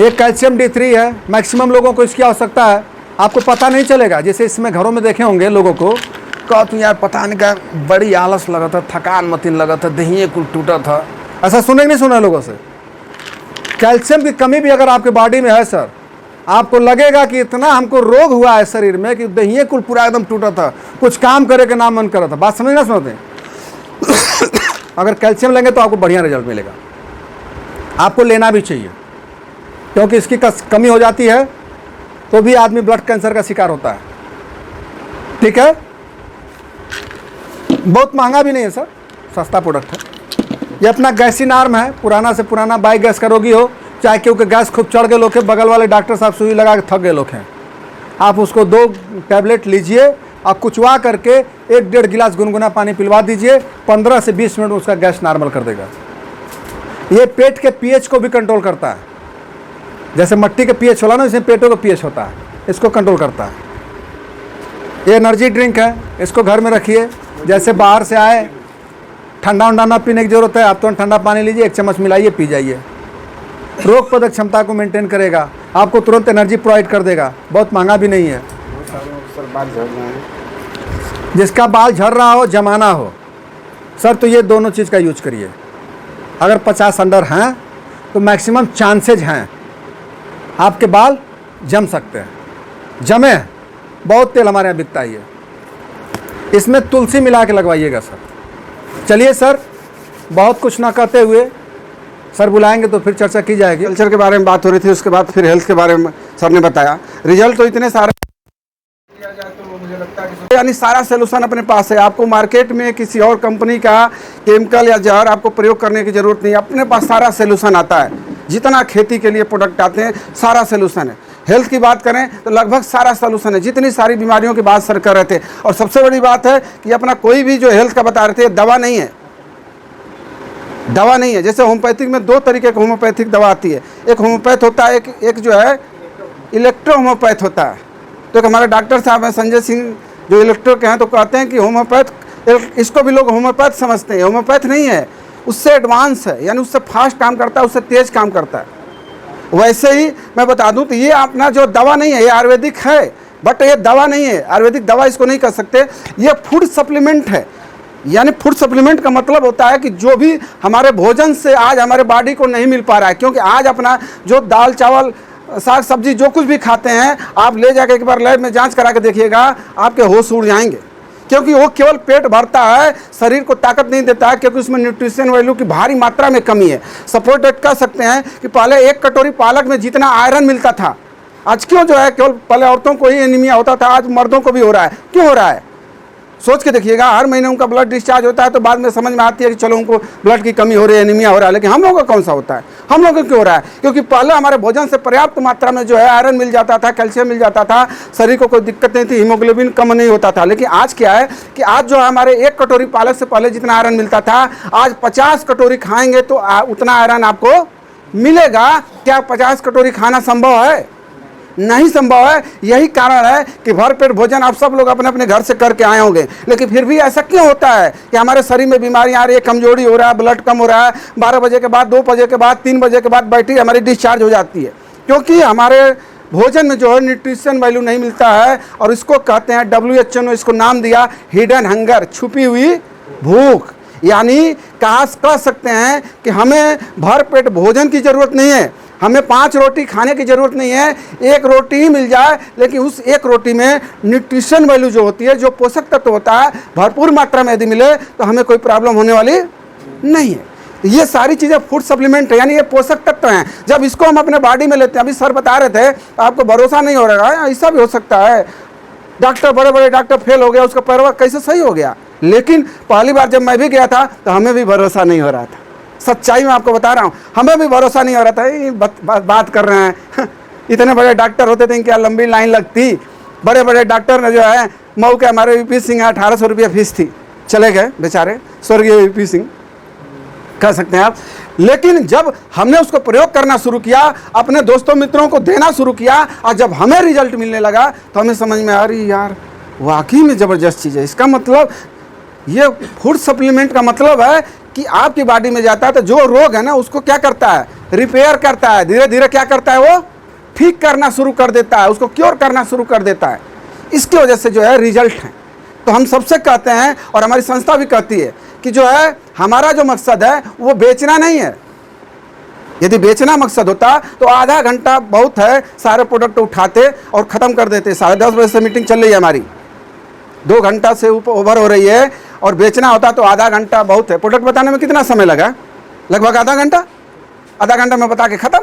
एक कैल्शियम D3 है, मैक्सिमम लोगों को इसकी आवश्यकता है, आपको पता नहीं चलेगा। जैसे इसमें घरों में देखे होंगे लोगों को, कहा तुम यार पता नहीं क्या बड़ी आलस लगा था, थकान मतीन लगा था, दहिए कुल टूटा था, ऐसा सुने नहीं सुना लोगों से। कैल्शियम की कमी भी अगर आपके बॉडी में है सर, आपको लगेगा कि इतना हमको रोग हुआ है शरीर में कि दहिए कुल पूरा एकदम टूटा था, कुछ काम करे का नाम मन कर रहा था। बात समझ ना सुनते हैं। अगर कैल्शियम लेंगे तो आपको बढ़िया रिजल्ट मिलेगा। आपको लेना भी चाहिए, क्योंकि इसकी कमी हो जाती है तो भी आदमी ब्लड कैंसर का शिकार होता है। ठीक है, बहुत महंगा भी नहीं है सर, सस्ता प्रोडक्ट है। ये अपना गैसीन आर्म है, पुराना से पुराना बाई गैस का रोगी हो, चाहे क्योंकि गैस खूब चढ़ गए लोग हैं, बगल वाले डॉक्टर साहब सुई लगा के थक गए लोग हैं, आप उसको 2 टैबलेट लीजिए और कुचवा करके 1-1.5 गिलास गुनगुना पानी पिलवा दीजिए, 15 से 20 मिनट में उसका गैस नॉर्मल कर देगा। ये पेट के पीएच को भी कंट्रोल करता है। जैसे मट्टी के पीएच होला ना, इसमें पेटों का पीएच होता है, इसको कंट्रोल करता है। ये एनर्जी ड्रिंक है, इसको घर में रखिए। जैसे बाहर से आए, ठंडा उंडा ना पीने की जरूरत है, आप तो ठंडा पानी लीजिए, 1 चम्मच मिलाइए, पी जाइए। रोग प्रतिरोधक क्षमता को मेंटेन करेगा, आपको तुरंत एनर्जी प्रोवाइड कर देगा। बहुत महंगा भी नहीं है। जिसका बाल झड़ रहा हो, जमाना हो सर, तो ये दोनों चीज़ का यूज करिए। अगर 50 अंडर हैं तो मैक्सिमम चांसेज हैं आपके बाल जम सकते हैं, जमे। बहुत तेल हमारे यहाँ बिकता ही है, इसमें तुलसी मिला के लगवाइएगा सर। चलिए सर, बहुत कुछ ना कहते हुए सर बुलाएंगे तो फिर चर्चा की जाएगी। कल्चर के बारे में बात हो रही थी, उसके बाद फिर हेल्थ के बारे में सर ने बताया। रिजल्ट तो इतने सारे किया जाए तो मुझे लगता है कि यानी सारा सोल्यूशन अपने पास है। आपको मार्केट में किसी और कंपनी का केमिकल या जहर आपको प्रयोग करने की जरूरत नहीं है, अपने पास सारा सोल्यूशन आता है। जितना खेती के लिए प्रोडक्ट आते हैं सारा सोल्यूशन है। हेल्थ की बात करें तो लगभग सारा सोल्यूशन है, जितनी सारी बीमारियों की बात सर कर रहे थे। और सबसे बड़ी बात है कि अपना कोई भी जो हेल्थ का बता रहे थे, दवा नहीं है, दवा नहीं है। जैसे होम्योपैथिक में 2 तरीके की होम्योपैथिक दवा आती है, एक होम्योपैथ होता है, एक जो है इलेक्ट्रो होम्योपैथ होता है। तो एक हमारे डॉक्टर साहब हैं संजय सिंह, जो इलेक्ट्रो के हैं, तो कहते हैं कि होम्योपैथ, इसको भी लोग होम्योपैथ समझते हैं, होम्योपैथ नहीं है, उससे एडवांस है, यानी उससे फास्ट काम करता है, उससे तेज काम करता है। वैसे ही मैं बता दूं तो ये अपना जो दवा नहीं है, ये आयुर्वेदिक है, बट ये दवा नहीं है, आयुर्वेदिक दवा इसको नहीं कर सकते। ये फूड सप्लीमेंट है। यानी फूड सप्लीमेंट का मतलब होता है कि जो भी हमारे भोजन से आज हमारे बॉडी को नहीं मिल पा रहा है, क्योंकि आज अपना जो दाल चावल साग सब्जी जो कुछ भी खाते हैं, आप ले जाकर एक बार लैब में जांच करा के देखिएगा, आपके होश उड़ जाएंगे। क्योंकि वो केवल पेट भरता है, शरीर को ताकत नहीं देता है, क्योंकि उसमें न्यूट्रिशन वैल्यू की भारी मात्रा में कमी है। सपोर्टेड कह सकते हैं कि पहले 1 कटोरी पालक में जितना आयरन मिलता था, आज क्यों जो है केवल पहले औरतों को ही एनीमिया होता था, आज मर्दों को भी हो रहा है। क्यों हो रहा है? सोच के देखिएगा। हर महीने उनका ब्लड डिस्चार्ज होता है तो बाद में समझ में आती है कि चलो उनको ब्लड की कमी हो रही है, एनीमिया हो रहा है। लेकिन हम लोगों का कौन सा होता है? हम लोगों को क्यों हो रहा है? क्योंकि पहले हमारे भोजन से पर्याप्त मात्रा में जो है आयरन मिल जाता था, कैल्शियम मिल जाता था, शरीर को कोई दिक्कत नहीं थी, हीमोग्लोबिन कम नहीं होता था। लेकिन आज क्या है कि आज जो है हमारे 1 कटोरी पालक से पहले जितना आयरन मिलता था, आज 50 कटोरी खाएंगे तो उतना आयरन आपको मिलेगा। क्या 50 कटोरी खाना संभव है? नहीं संभव है। यही कारण है कि भरपेट भोजन आप सब लोग अपने अपने घर से करके आए होंगे, लेकिन फिर भी ऐसा क्यों होता है कि हमारे शरीर में बीमारियां आ रही है, कमजोरी हो रहा है, ब्लड कम हो रहा है, 12 बजे के बाद, 2 बजे के बाद, 3 बजे के बाद बैटरी हमारी डिस्चार्ज हो जाती है, क्योंकि हमारे भोजन में जो है न्यूट्रिशन वैल्यू नहीं मिलता है। और इसको कहते हैं, WHO ने इसको नाम दिया हिडन हंगर, छुपी हुई भूख। यानी कह सकते हैं कि हमें भरपेट भोजन की जरूरत नहीं है, हमें 5 रोटी खाने की ज़रूरत नहीं है, 1 रोटी ही मिल जाए, लेकिन उस 1 रोटी में न्यूट्रिशन वैल्यू जो होती है, जो पोषक तत्व होता है, भरपूर मात्रा में यदि मिले तो हमें कोई प्रॉब्लम होने वाली नहीं है। ये सारी चीज़ें फूड सप्लीमेंट है, यानी ये पोषक तत्व हैं। जब इसको हम अपने बॉडी में लेते हैं, अभी सर बता रहे थे, आपको भरोसा नहीं हो रहा है, ऐसा भी हो सकता है। डॉक्टर, बड़े बड़े डॉक्टर फेल हो गया, उसका पैरवा कैसे सही हो गया? लेकिन पहली बार जब मैं भी गया था तो हमें भी भरोसा नहीं हो रहा था, सच्चाई में आपको बता रहा हूँ, हमें भी भरोसा नहीं हो रहा था। ये बात कर रहे हैं इतने बड़े डॉक्टर होते थे, क्या लंबी लाइन लगती। बड़े बड़े डॉक्टर ने जो है, मऊ के हमारे वीपी सिंह 1800 रुपये फीस थी, चले गए बेचारे, स्वर्गीय वीपी सिंह कह सकते हैं आप। लेकिन जब हमने उसको प्रयोग करना शुरू किया, अपने दोस्तों मित्रों को देना शुरू किया, और जब हमें रिजल्ट मिलने लगा तो हमें समझ में आ रही यार वाकई में ज़बरदस्त चीज़ है। इसका मतलब ये फूड सप्लीमेंट का मतलब है कि आपकी बॉडी में जाता है तो जो रोग है ना उसको क्या करता है, रिपेयर करता है, धीरे धीरे क्या करता है, वो ठीक करना शुरू कर देता है, उसको क्योर करना शुरू कर देता है। इसकी वजह से जो है रिजल्ट है। तो हम सबसे कहते हैं और हमारी संस्था भी कहती है कि जो है हमारा जो मकसद है वो बेचना नहीं है। यदि बेचना मकसद होता तो आधा घंटा बहुत है, सारे प्रोडक्ट उठाते और ख़त्म कर देते। 10:30 बजे से मीटिंग चल रही है हमारी, 2 घंटा से ऊपर ओवर हो रही है, और बेचना होता तो आधा घंटा बहुत है। प्रोडक्ट बताने में कितना समय लगा, लगभग आधा घंटा में बता के ख़त्म।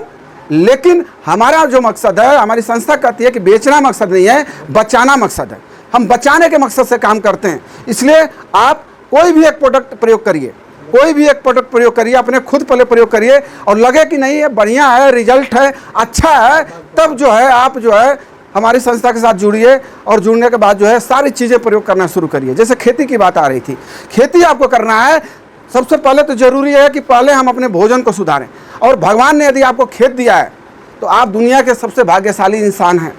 लेकिन हमारा जो मकसद है, हमारी संस्था कहती है कि बेचना मकसद नहीं है, बचाना मकसद है। हम बचाने के मकसद से काम करते हैं। इसलिए आप कोई भी एक प्रोडक्ट प्रयोग करिए, कोई भी एक प्रोडक्ट प्रयोग करिए, अपने खुद पहले प्रयोग करिए, और लगे कि नहीं ये बढ़िया है, रिजल्ट है, अच्छा है, तब जो है आप जो है हमारी संस्था के साथ जुड़िए, और जुड़ने के बाद जो है सारी चीज़ें प्रयोग करना शुरू करिए। जैसे खेती की बात आ रही थी, खेती आपको करना है, सबसे पहले तो ज़रूरी है कि पहले हम अपने भोजन को सुधारें। और भगवान ने यदि आपको खेत दिया है तो आप दुनिया के सबसे भाग्यशाली इंसान हैं।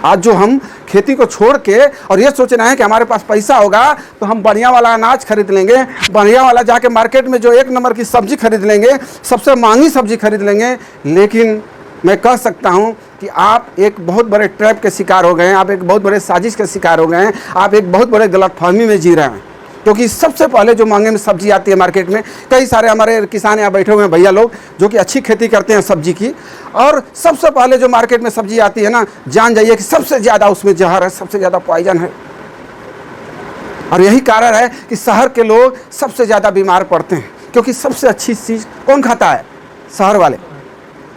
आज जो हम खेती को छोड़ के और ये सोच रहे हैं कि हमारे पास पैसा होगा तो हम बढ़िया वाला अनाज खरीद लेंगे, बढ़िया वाला जाके मार्केट में जो 1 नंबर की सब्ज़ी खरीद लेंगे, सबसे महंगी सब्ज़ी खरीद लेंगे। लेकिन मैं कह सकता हूं कि आप एक बहुत बड़े ट्रैप के शिकार हो गए हैं, आप एक बहुत बड़े साजिश के शिकार हो गए हैं, आप एक बहुत बड़े गलतफहमी में जी रहे हैं। क्योंकि सबसे पहले जो महंगे में सब्जी आती है मार्केट में, कई सारे हमारे किसान यहाँ बैठे हुए हैं भैया लोग जो कि अच्छी खेती करते हैं सब्जी की, और सबसे पहले जो मार्केट में सब्जी आती है ना, जान जाइए कि सबसे ज़्यादा उसमें जहर है, सबसे ज़्यादा पॉइजन है। और यही कारण है कि शहर के लोग सबसे ज़्यादा बीमार पड़ते हैं, क्योंकि सबसे अच्छी चीज़ कौन खाता है, शहर वाले।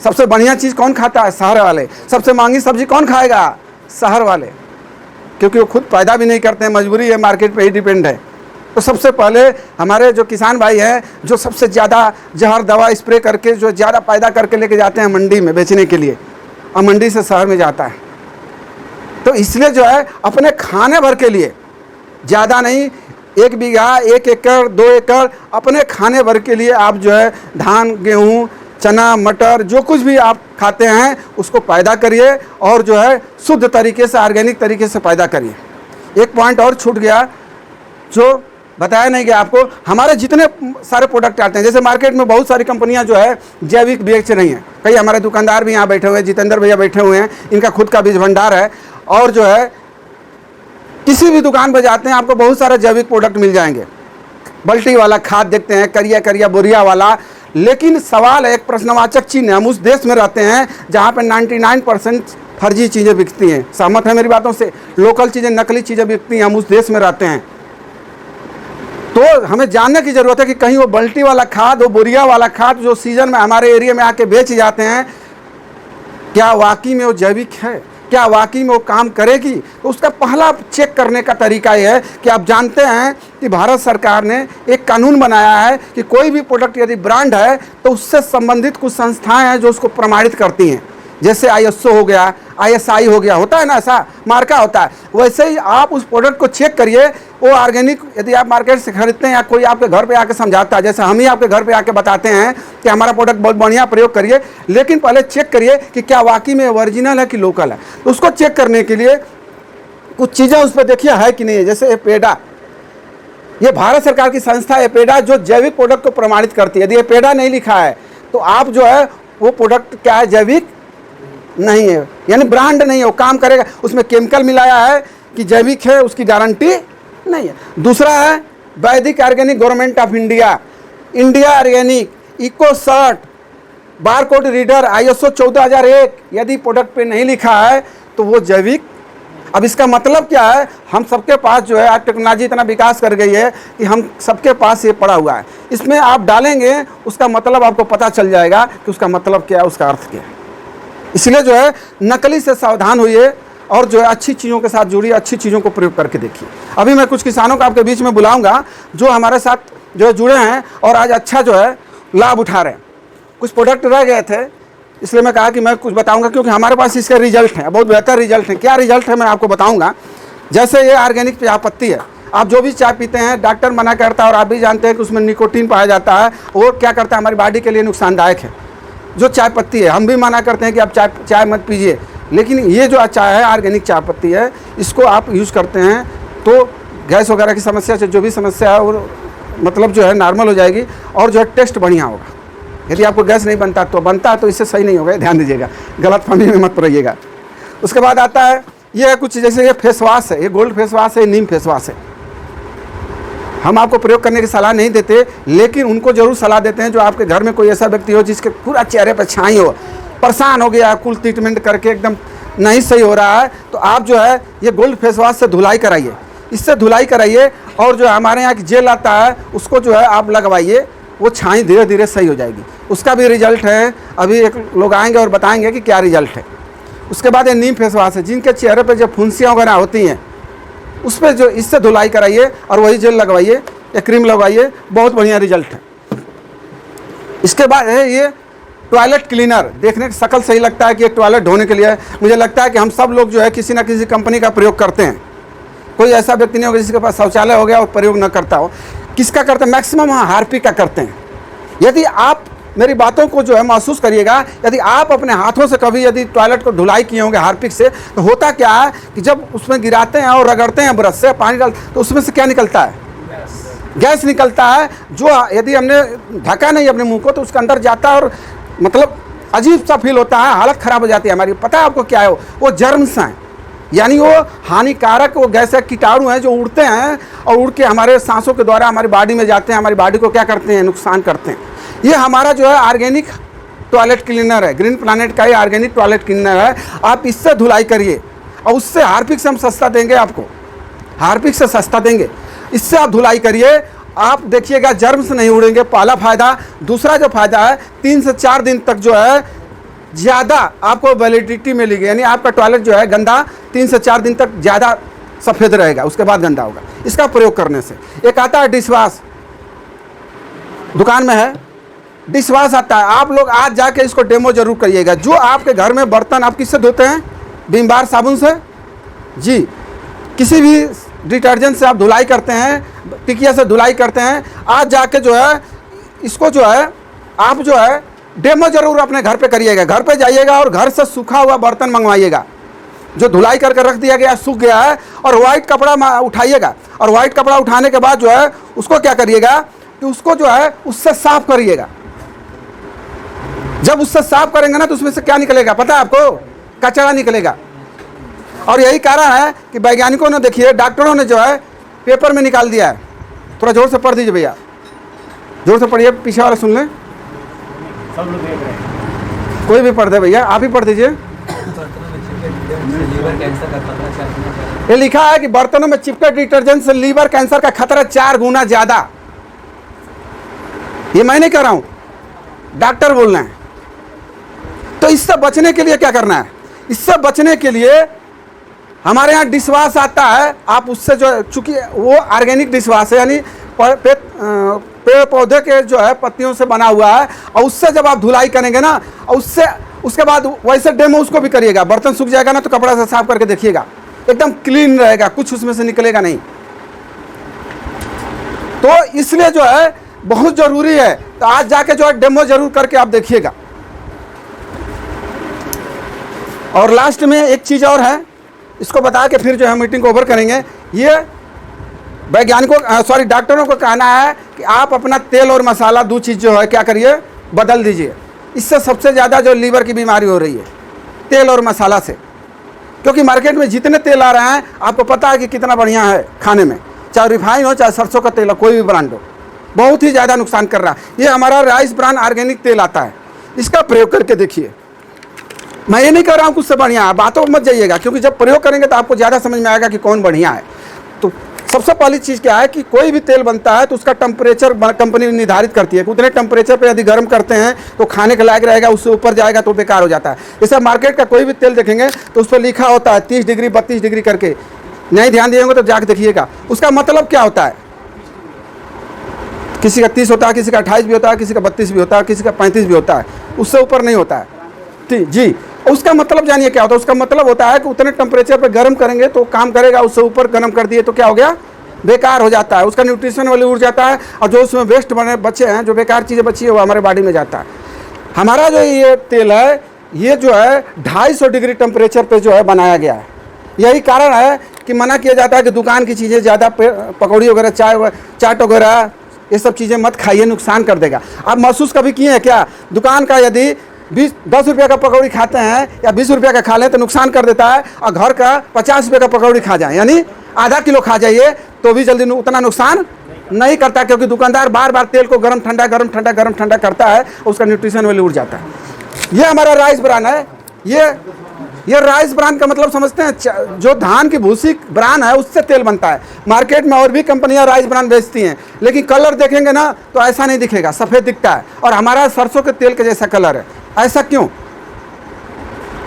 सबसे बढ़िया चीज़ कौन खाता है, शहर वाले। सबसे महंगी सब्जी कौन खाएगा, शहर वाले, क्योंकि वो खुद पैदा भी नहीं करते हैं, मजबूरी है, मार्केट पे ही डिपेंड है। तो सबसे पहले हमारे जो किसान भाई हैं, जो सबसे ज़्यादा जहर दवा स्प्रे करके जो ज़्यादा पैदा करके लेके जाते हैं मंडी में बेचने के लिए, और मंडी से शहर में जाता है। तो इसलिए जो है अपने खाने भर के लिए, ज़्यादा नहीं, 1 बीघा, 1 एकड़, 2 एकड़, अपने खाने भर के लिए आप जो है धान, गेहूँ, चना, मटर, जो कुछ भी आप खाते हैं उसको पैदा करिए, और जो है शुद्ध तरीके से, ऑर्गेनिक तरीके से पैदा करिए। एक पॉइंट और छूट गया जो बताया नहीं गया आपको, हमारे जितने सारे प्रोडक्ट आते हैं, जैसे मार्केट में बहुत सारी कंपनियां जो है जैविक बेच रही हैं। कई हमारे दुकानदार भी यहाँ बैठे हुए हैं, जितेंद्र भैया बैठे हुए हैं, इनका खुद का बीज भंडार है। और जो है किसी भी दुकान पर जाते हैं आपको बहुत सारे जैविक प्रोडक्ट मिल जाएंगे, बल्टी वाला खाद देखते हैं, करिया करिया बोरिया वाला। लेकिन सवाल है, एक प्रश्नवाचक चिन्ह, हम उस देश में रहते हैं जहाँ पर 99% फर्जी चीज़ें बिकती हैं। सहमत है मेरी बातों से, लोकल चीज़ें, नकली चीज़ें बिकती हैं, हम उस देश में रहते हैं। तो हमें जानने की ज़रूरत है कि कहीं वो बल्टी वाला खाद, वो बोरिया वाला खाद जो सीज़न में हमारे एरिया में आके बेच जाते हैं, क्या वाकई में वो जैविक है, क्या वाकई में वो काम करेगी। तो उसका पहला चेक करने का तरीका ये है कि आप जानते हैं कि भारत सरकार ने एक कानून बनाया है कि कोई भी प्रोडक्ट यदि ब्रांड है तो उससे संबंधित कुछ संस्थाएं हैं जो उसको प्रमाणित करती हैं। जैसे ISO हो गया, ISI हो गया, होता है ना, ऐसा मार्का होता है। वैसे ही आप उस प्रोडक्ट को चेक करिए, वो ऑर्गेनिक यदि आप मार्केट से खरीदते हैं या कोई आपके घर पे आके समझाता है, जैसे हम ही आपके घर पे आके बताते हैं कि हमारा प्रोडक्ट बहुत बढ़िया, प्रयोग करिए, लेकिन पहले चेक करिए कि क्या वाकई में ओरिजिनल है कि लोकल है। तो उसको चेक करने के लिए कुछ चीज़ें उस पर देखिए है कि नहीं है। जैसे एपेडा, ये भारत सरकार की संस्था एपेडा जो जैविक प्रोडक्ट को प्रमाणित करती है। यदि एपेडा नहीं लिखा है तो आप जो है वो प्रोडक्ट क्या है, जैविक नहीं है, यानी ब्रांड नहीं है, वो काम करेगा। उसमें केमिकल मिलाया है कि जैविक है, उसकी गारंटी नहीं है। दूसरा है Vedic organic, government of India, India organic, eco cert, barcode reader, ISO 14001, यदि प्रोडक्ट पे नहीं लिखा है तो वो जैविक। अब इसका मतलब क्या है, हम सबके पास जो है आज टेक्नोलॉजी इतना विकास कर गई है कि हम सबके पास ये पड़ा हुआ है। इसमें आप डालेंगे उसका मतलब आपको पता चल जाएगा कि उसका मतलब क्या है, उसका अर्थ क्या है। इसलिए जो है नकली से सावधान होइए, और जो है अच्छी चीज़ों के साथ जुड़िए, अच्छी चीज़ों को प्रयोग करके देखिए। अभी मैं कुछ किसानों को आपके बीच में बुलाऊंगा जो हमारे साथ जो है जुड़े हैं और आज अच्छा जो है लाभ उठा रहे हैं। कुछ प्रोडक्ट रह गए थे, इसलिए मैं कहा कि मैं कुछ बताऊंगा, क्योंकि हमारे पास इसके रिजल्ट हैं, बहुत बेहतर रिजल्ट हैं। क्या रिजल्ट है मैं आपको बताऊंगा। जैसे ये ऑर्गेनिक चाय पत्ती है, आप जो भी चाय पीते हैं डॉक्टर मना करता है और आप भी जानते हैं कि उसमें निकोटीन पाया जाता है, वो क्या करता है हमारी बॉडी के लिए नुकसानदायक है। जो चाय पत्ती है, हम भी मना करते हैं कि आप चाय मत पीजिए, लेकिन ये जो चाय है ऑर्गेनिक चाय पत्ती है, इसको आप यूज़ करते हैं तो गैस वगैरह की समस्या से जो भी समस्या है वो मतलब जो है नॉर्मल हो जाएगी और जो है टेस्ट बढ़िया होगा। यदि आपको गैस नहीं बनता तो इससे सही नहीं होगा, ध्यान दीजिएगा, गलतफहमी में मत पड़िएगा। उसके बाद आता है ये कुछ, जैसे ये फेस वॉश है, ये गोल्ड फेस वॉश है, नीम फेस वॉश है। हम आपको प्रयोग करने की सलाह नहीं देते, लेकिन उनको जरूर सलाह देते हैं जो आपके घर में कोई ऐसा व्यक्ति हो जिसके पूरा चेहरे पर छाई हो, परेशान हो गया, कुल ट्रीटमेंट करके एकदम नहीं सही हो रहा है, तो आप जो है ये गोल्ड फेस वॉश से धुलाई कराइए, इससे धुलाई कराइए और जो हमारे यहाँ की जेल आता है उसको जो है आप लगवाइए, वो छाई धीरे धीरे सही हो जाएगी। उसका भी रिजल्ट है, अभी एक लोग आएंगे और बताएंगे कि क्या रिजल्ट है। उसके बाद ये नीम फेस वॉश है, जिनके चेहरे पे जो फुंसियाँ वगैरह होती हैं उस पर जो इससे धुलाई कराइए और वही जेल लगवाइए या क्रीम लगवाइए, बहुत बढ़िया रिजल्ट है। इसके बाद है ये टॉयलेट क्लीनर, देखने की शक्ल सही लगता है कि एक टॉयलेट धोने के लिए, मुझे लगता है कि हम सब लोग जो है किसी ना किसी कंपनी का प्रयोग करते हैं। कोई ऐसा व्यक्ति नहीं होगा जिसके पास शौचालय हो गया और प्रयोग न करता हो। किसका करते हैं? मैक्सिमम हार्पिक का करते हैं। यदि आप मेरी बातों को जो है महसूस करिएगा, यदि आप अपने हाथों से कभी यदि टॉयलेट को धुलाई किए होंगे हार्पिक से, तो होता क्या है कि जब उसमें गिराते हैं और रगड़ते हैं ब्रश से पानी डाल, तो उसमें से क्या निकलता है? गैस निकलता है, जो यदि हमने ढका नहीं अपने मुंह को तो उसके अंदर जाता है और मतलब अजीब सा फील होता है, हालत ख़राब हो जाती है हमारी। पता है आपको क्या है? वो जर्म्स हैं, यानी वो हानिकारक वो गैस कीटाणु हैं जो उड़ते हैं और उड़ के हमारे सांसों के द्वारा हमारी बॉडी में जाते हैं, हमारी बॉडी को क्या करते हैं? नुकसान करते हैं। ये हमारा जो है ऑर्गेनिक टॉयलेट क्लीनर है, ग्रीन प्लैनेट का ये ऑर्गेनिक टॉयलेट क्लीनर है। आप इससे धुलाई करिए और उससे हार्पिक से हम सस्ता देंगे आपको, हार्पिक से सस्ता देंगे, इससे आप धुलाई करिए, आप देखिएगा जर्म्स नहीं उड़ेंगे, पहला फ़ायदा। दूसरा जो फ़ायदा है 3 से 4 दिन तक जो है ज़्यादा आपको वैलिडिटी मिलेगी, यानी आपका टॉयलेट जो है गंदा 3 से 4 दिन तक ज़्यादा सफ़ेद रहेगा, उसके बाद गंदा होगा इसका प्रयोग करने से। एक आता है डिश वॉश, दुकान में है डिश वॉश आता है, आप लोग आज जाके इसको डेमो जरूर करिएगा। जो आपके घर में बर्तन आप किससे धोते हैं? विम बार साबुन से जी, किसी भी डिटर्जेंट से आप धुलाई करते हैं, टिकिया से धुलाई करते हैं, आज जाके जो है इसको जो है आप जो है डेमो जरूर अपने घर पे करिएगा। घर पे जाइएगा और घर से सूखा हुआ बर्तन मंगवाइएगा जो धुलाई करके रख दिया गया, सूख गया है, और वाइट कपड़ा उठाइएगा और वाइट कपड़ा उठाने के बाद जो है उसको क्या करिएगा कि उसको जो है उससे साफ करिएगा। जब उससे साफ करेंगे ना तो उसमें से क्या निकलेगा पता है आपको? कचरा निकलेगा। और यही कारण है कि वैज्ञानिकों ने, देखिए डॉक्टरों ने जो है पेपर में निकाल दिया है। थोड़ा जोर से पढ़ दीजिए भैया, जोर से पढ़िए, पीछे वाला सुन लें, सब लोग देख रहे हैं। कोई भी पढ़ दे भैया, आप ही पढ़ दीजिए। ये लिखा है कि बर्तनों में चिपके डिटर्जेंट से लीवर कैंसर का खतरा 4 गुना ज्यादा। ये मैं नहीं कह रहा हूं, डॉक्टर बोल रहे हैं। तो इससे बचने के लिए क्या करना है? इससे बचने के लिए हमारे यहाँ डिश वॉश आता है, आप उससे जो, चूंकि वो ऑर्गेनिक डिश वॉश है, यानी पेड़ पौधे के जो है पत्तियों से बना हुआ है, और उससे जब आप धुलाई करेंगे ना, और उससे उसके बाद वैसे डेमो उसको भी करिएगा। बर्तन सूख जाएगा ना तो कपड़ा से साफ करके देखिएगा, एकदम क्लीन रहेगा, कुछ उसमें से निकलेगा नहीं। तो इसलिए जो है बहुत जरूरी है, तो आज जाके जो है डेमो जरूर करके आप देखिएगा। और लास्ट में एक चीज़ और है, इसको बता के फिर जो है मीटिंग को ओवर करेंगे। ये वैज्ञानिकों सॉरी डॉक्टरों को कहना है कि आप अपना तेल और मसाला 2 चीज़ जो है क्या करिए, बदल दीजिए। इससे सबसे ज़्यादा जो लीवर की बीमारी हो रही है तेल और मसाला से, क्योंकि मार्केट में जितने तेल आ रहे हैं आपको पता है कि कितना बढ़िया है खाने में, चाहे रिफाइन हो चाहे सरसों का तेल हो, कोई भी ब्रांड हो, बहुत ही ज़्यादा नुकसान कर रहा है। ये हमारा राइस ब्रांड ऑर्गेनिक तेल आता है, इसका प्रयोग करके देखिए। मैं ये नहीं कह रहा हूँ कुछ से बढ़िया है, बातों में मत जाइएगा, क्योंकि जब प्रयोग करेंगे तो आपको ज़्यादा समझ में आएगा कि कौन बढ़िया है। तो सबसे पहली चीज़ क्या है कि कोई भी तेल बनता है तो उसका टेम्परेचर कंपनी निर्धारित करती है कि उतने टेम्परेचर पे यदि गर्म करते हैं तो खाने के लायक रहेगा, उससे ऊपर जाएगा तो बेकार हो जाता है। जैसे मार्केट का कोई भी तेल देखेंगे तो उस पर लिखा होता है 30 डिग्री 32 डिग्री करके, नहीं ध्यान दिएंगे तो जाके देखिएगा उसका मतलब क्या होता है। किसी का 30 होता है, किसी का 28 भी होता है, किसी का 32 भी होता है, किसी का 35 भी होता है, उससे ऊपर नहीं होता है। ठीक जी, उसका मतलब जानिए क्या होता है। उसका मतलब होता है कि उतने टेम्परेचर पे गर्म करेंगे तो काम करेगा, उससे ऊपर गर्म कर दिए तो क्या हो गया, बेकार हो जाता है, उसका न्यूट्रिशन वाली उड़ जाता है, और जो उसमें वेस्ट बने बचे हैं, जो बेकार चीज़ें बची है वो हमारे बॉडी में जाता है। हमारा जो ये तेल है ये जो है 250 डिग्री टेम्परेचर पे जो है बनाया गया है। यही कारण है कि मना किया जाता है कि दुकान की चीज़ें ज़्यादा पकौड़ी वगैरह चाट वगैरह ये सब चीज़ें मत खाइए, नुकसान कर देगा। आप महसूस कभी किए हैं क्या, दुकान का यदि 10 रुपये का पकौड़ी खाते हैं या 20 रुपये का खा लें तो नुकसान कर देता है, और घर का 50 रुपये का पकौड़ी खा जाए यानी आधा किलो खा जाइए तो भी जल्दी उतना नुकसान नहीं करता, क्योंकि दुकानदार बार बार तेल को गरम ठंडा करता है, उसका न्यूट्रिशन वैल्यू उड़ जाता है। ये हमारा राइस ब्रान है। ये राइस ब्रान का मतलब समझते हैं, जो धान की भूसी ब्रान है उससे तेल बनता है। मार्केट में और भी कंपनियां राइस ब्रान बेचती हैं, लेकिन कलर देखेंगे ना तो ऐसा नहीं दिखेगा, सफ़ेद दिखता है, और हमारा सरसों के तेल के जैसा कलर है। ऐसा क्यों?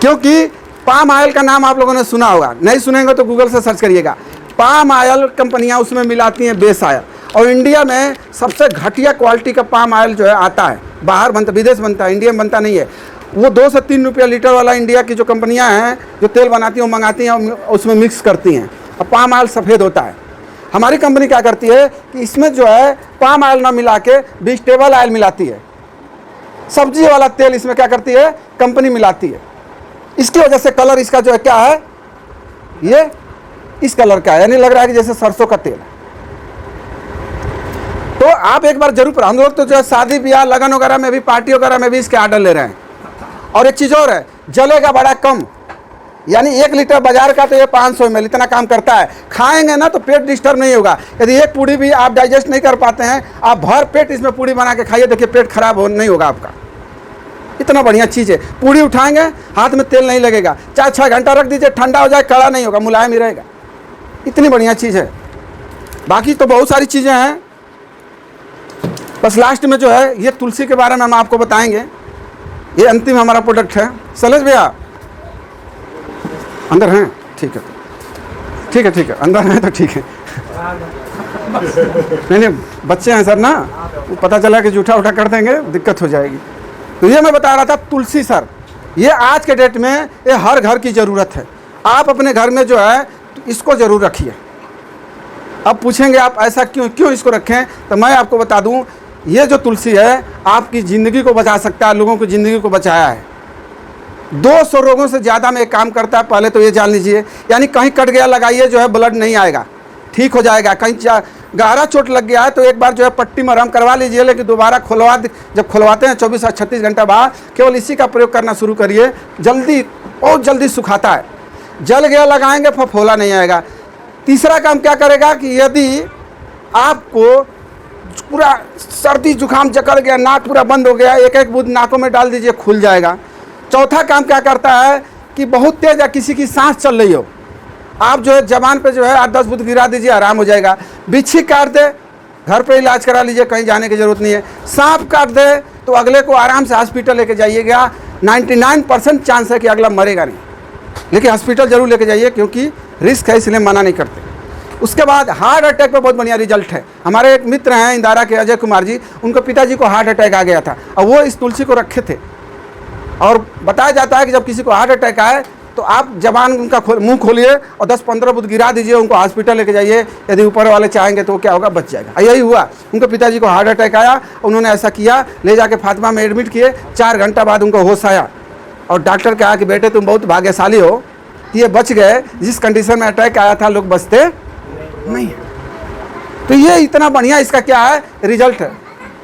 क्योंकि पाम ऑयल का नाम आप लोगों ने सुना होगा, नहीं सुनेंगे तो गूगल से सर्च करिएगा। पाम ऑयल कंपनियां उसमें मिलाती हैं बेस ऑयल, और इंडिया में सबसे घटिया क्वालिटी का पाम ऑयल जो है आता है, बाहर बनता, विदेश बनता है, इंडिया में बनता नहीं है। वो 2 से 3 रुपया लीटर वाला इंडिया की जो कंपनियां हैं जो तेल बनाती हैं वो मंगाती हैं और उसमें मिक्स करती हैं, और पाम ऑयल सफ़ेद होता है। हमारी कंपनी क्या करती है कि इसमें जो है पाम ऑयल ना मिला के वेजिटेबल ऑयल मिलाती है, सब्जी वाला तेल इसमें क्या करती है कंपनी मिलाती है। इसकी वजह से कलर इसका जो है क्या है, ये इस कलर का है, यानी लग रहा है कि जैसे सरसों का तेल है। तो आप एक बार जरूर, हम लोग तो जो है शादी ब्याह लगन वगैरह में भी, पार्टी वगैरह में भी इसके ऑर्डर ले रहे हैं। और एक चीज़ और है, जलेगा बड़ा कम, यानी 1 लीटर बाजार का तो ये 500 ml इतना काम करता है। खाएंगे ना तो पेट डिस्टर्ब नहीं होगा। यदि एक पूड़ी भी आप डाइजेस्ट नहीं कर पाते हैं, आप भर पेट इसमें पूड़ी बना के खाइए, देखिए पेट खराब हो नहीं होगा आपका। इतना बढ़िया चीज़ है। पूड़ी उठाएंगे हाथ में तेल नहीं लगेगा, 4-6 घंटा रख दीजिए, ठंडा हो जाए, कड़ा नहीं होगा, मुलायम ही रहेगा। इतनी बढ़िया चीज़ है। बाकी तो बहुत सारी चीज़ें हैं, बस लास्ट में जो है ये तुलसी के बारे में हम आपको बताएंगे। ये अंतिम हमारा प्रोडक्ट है। सलेश भैया अंदर हैं? ठीक है ठीक है ठीक है, अंदर हैं तो ठीक है। नहीं बच्चे हैं सर ना, पता चला कि जूठा उठा कर देंगे दिक्कत हो जाएगी। तो ये मैं बता रहा था तुलसी सर, ये आज के डेट में ये हर घर की ज़रूरत है। आप अपने घर में जो है इसको ज़रूर रखिए। अब पूछेंगे आप ऐसा क्यों इसको रखें, तो मैं आपको बता दूं, ये जो तुलसी है आपकी ज़िंदगी को बचा सकता है, लोगों की ज़िंदगी को बचाया है। 200 रोगों से ज़्यादा में काम करता है, पहले तो ये जान लीजिए। यानी कहीं कट गया लगाइए जो है ब्लड नहीं आएगा, ठीक हो जाएगा। कहीं गहरा चोट लग गया है तो एक बार जो है पट्टी मरहम करवा लीजिए, लेकिन दोबारा जब खुलवाते हैं 24 से 36 घंटा बाद केवल इसी का प्रयोग करना शुरू करिए, जल्दी बहुत जल्दी सुखाता है। जल गया लगाएंगे फफोला नहीं आएगा। तीसरा काम क्या करेगा कि यदि आपको पूरा सर्दी जुकाम जकड़ गया, नाक पूरा बंद हो गया, एक बूंद नाकों में डाल दीजिए, खुल जाएगा। चौथा काम क्या करता है कि बहुत तेज या किसी की सांस चल रही हो, आप जो है जबान पे जो है 8-10 बूंद गिरा दीजिए, आराम हो जाएगा। बिच्छी काट दे, घर पे इलाज करा लीजिए, कहीं जाने की जरूरत नहीं है। सांप काट दे तो अगले को आराम से हॉस्पिटल लेके जाइएगा। 99% चांस है कि अगला मरेगा नहीं, लेकिन हॉस्पिटल जरूर लेके जाइए, क्योंकि रिस्क है, इसलिए मना नहीं करते। उसके बाद हार्ट अटैक पे बहुत बढ़िया रिजल्ट है। हमारे एक मित्र हैं इंदारा के अजय कुमार जी, उनके पिताजी को हार्ट अटैक आ गया था और वो इस तुलसी को रखे थे। और बताया जाता है कि जब किसी को हार्ट अटैक आए तो आप जबान उनका मुंह खोलिए और 10-15 बूंद गिरा दीजिए, उनको हॉस्पिटल लेके जाइए। यदि ऊपर वाले चाहेंगे तो क्या होगा, बच जाएगा। यही हुआ, उनके पिताजी को हार्ट अटैक आया, उन्होंने ऐसा किया, ले जाके फातिमा में एडमिट किए। 4 घंटा बाद उनको होश आया और डॉक्टर कहा कि बेटे तुम बहुत भाग्यशाली हो, ये बच गए। जिस कंडीशन में अटैक आया था लोग बचते नहीं। तो ये इतना बढ़िया इसका क्या है रिजल्ट है।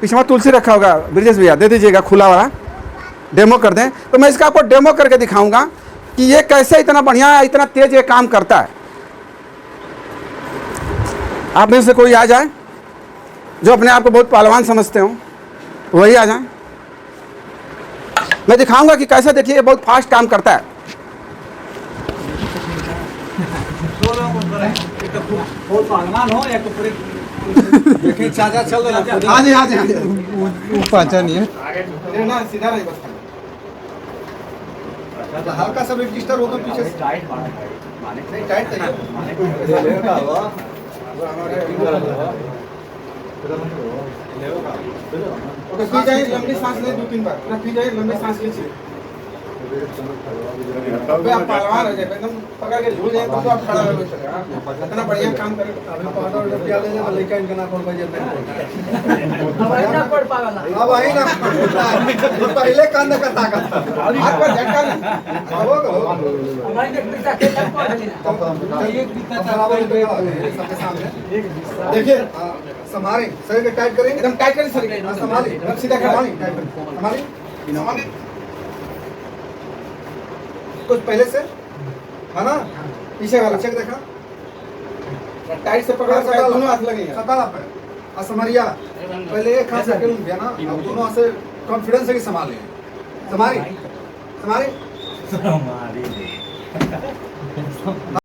पीछे में तुलसी रखा होगा, ब्रिजेश भैया दे दीजिएगा, खुला वाला डेमो कर दें तो मैं इसका आपको डेमो करके दिखाऊंगा कि ये कैसे इतना बढ़िया, इतना तेज ये काम करता है। आप में से कोई आ जाए जो अपने आप को बहुत पहलवान समझते हो, वही आ जाए। मैं दिखाऊंगा कि कैसे, देखिए ये बहुत फास्ट काम करता है। दो लोगों को करें, एक तो बहुत पहलवान हो, एक तो पूरे देखिए चाचा चल रहे हैं हाँ जी हाँ जी हाँ जी वो पहचान नहीं है। ये ना सीधा नहीं बस हल्का सा भी डिस्टर्ब हो तो पीछे से टाइट माने नहीं टाइट चाहिए ओके पी जाइए लंबी सांस ले 2-3 बार पूरा पी जाइए लंबी सांस लीजिए अबे आप पहलवान हो जाए एकदम पकड़ के झूल जाए तो आप खड़ा रहो इतना बढ़िया काम करे अभी पाउडर रुपया ले जाए लेकिन इनका ना पड़ पाए अब ऐसा पढ़ पागल अब आई ना पहले कांड का ताकत हाथ पर झटका नहीं हमारी देख पिता के तक पढ़ लेना एक कितना बराबर सबके सामने देखिए संभालें शरीर को टाइट करें एकदम टाइट करें शरीर को संभालें एकदम सीधा खड़ा संभालें कुछ पहले से है ना पीछे वाला चेक देखा टाइट से पकड़ा दोनों हाथ लगे सताला पे असमरिया पहले एक हाथ से अकेले ना अब दोनों हाथ से कॉन्फिडेंस से संभालें संभालें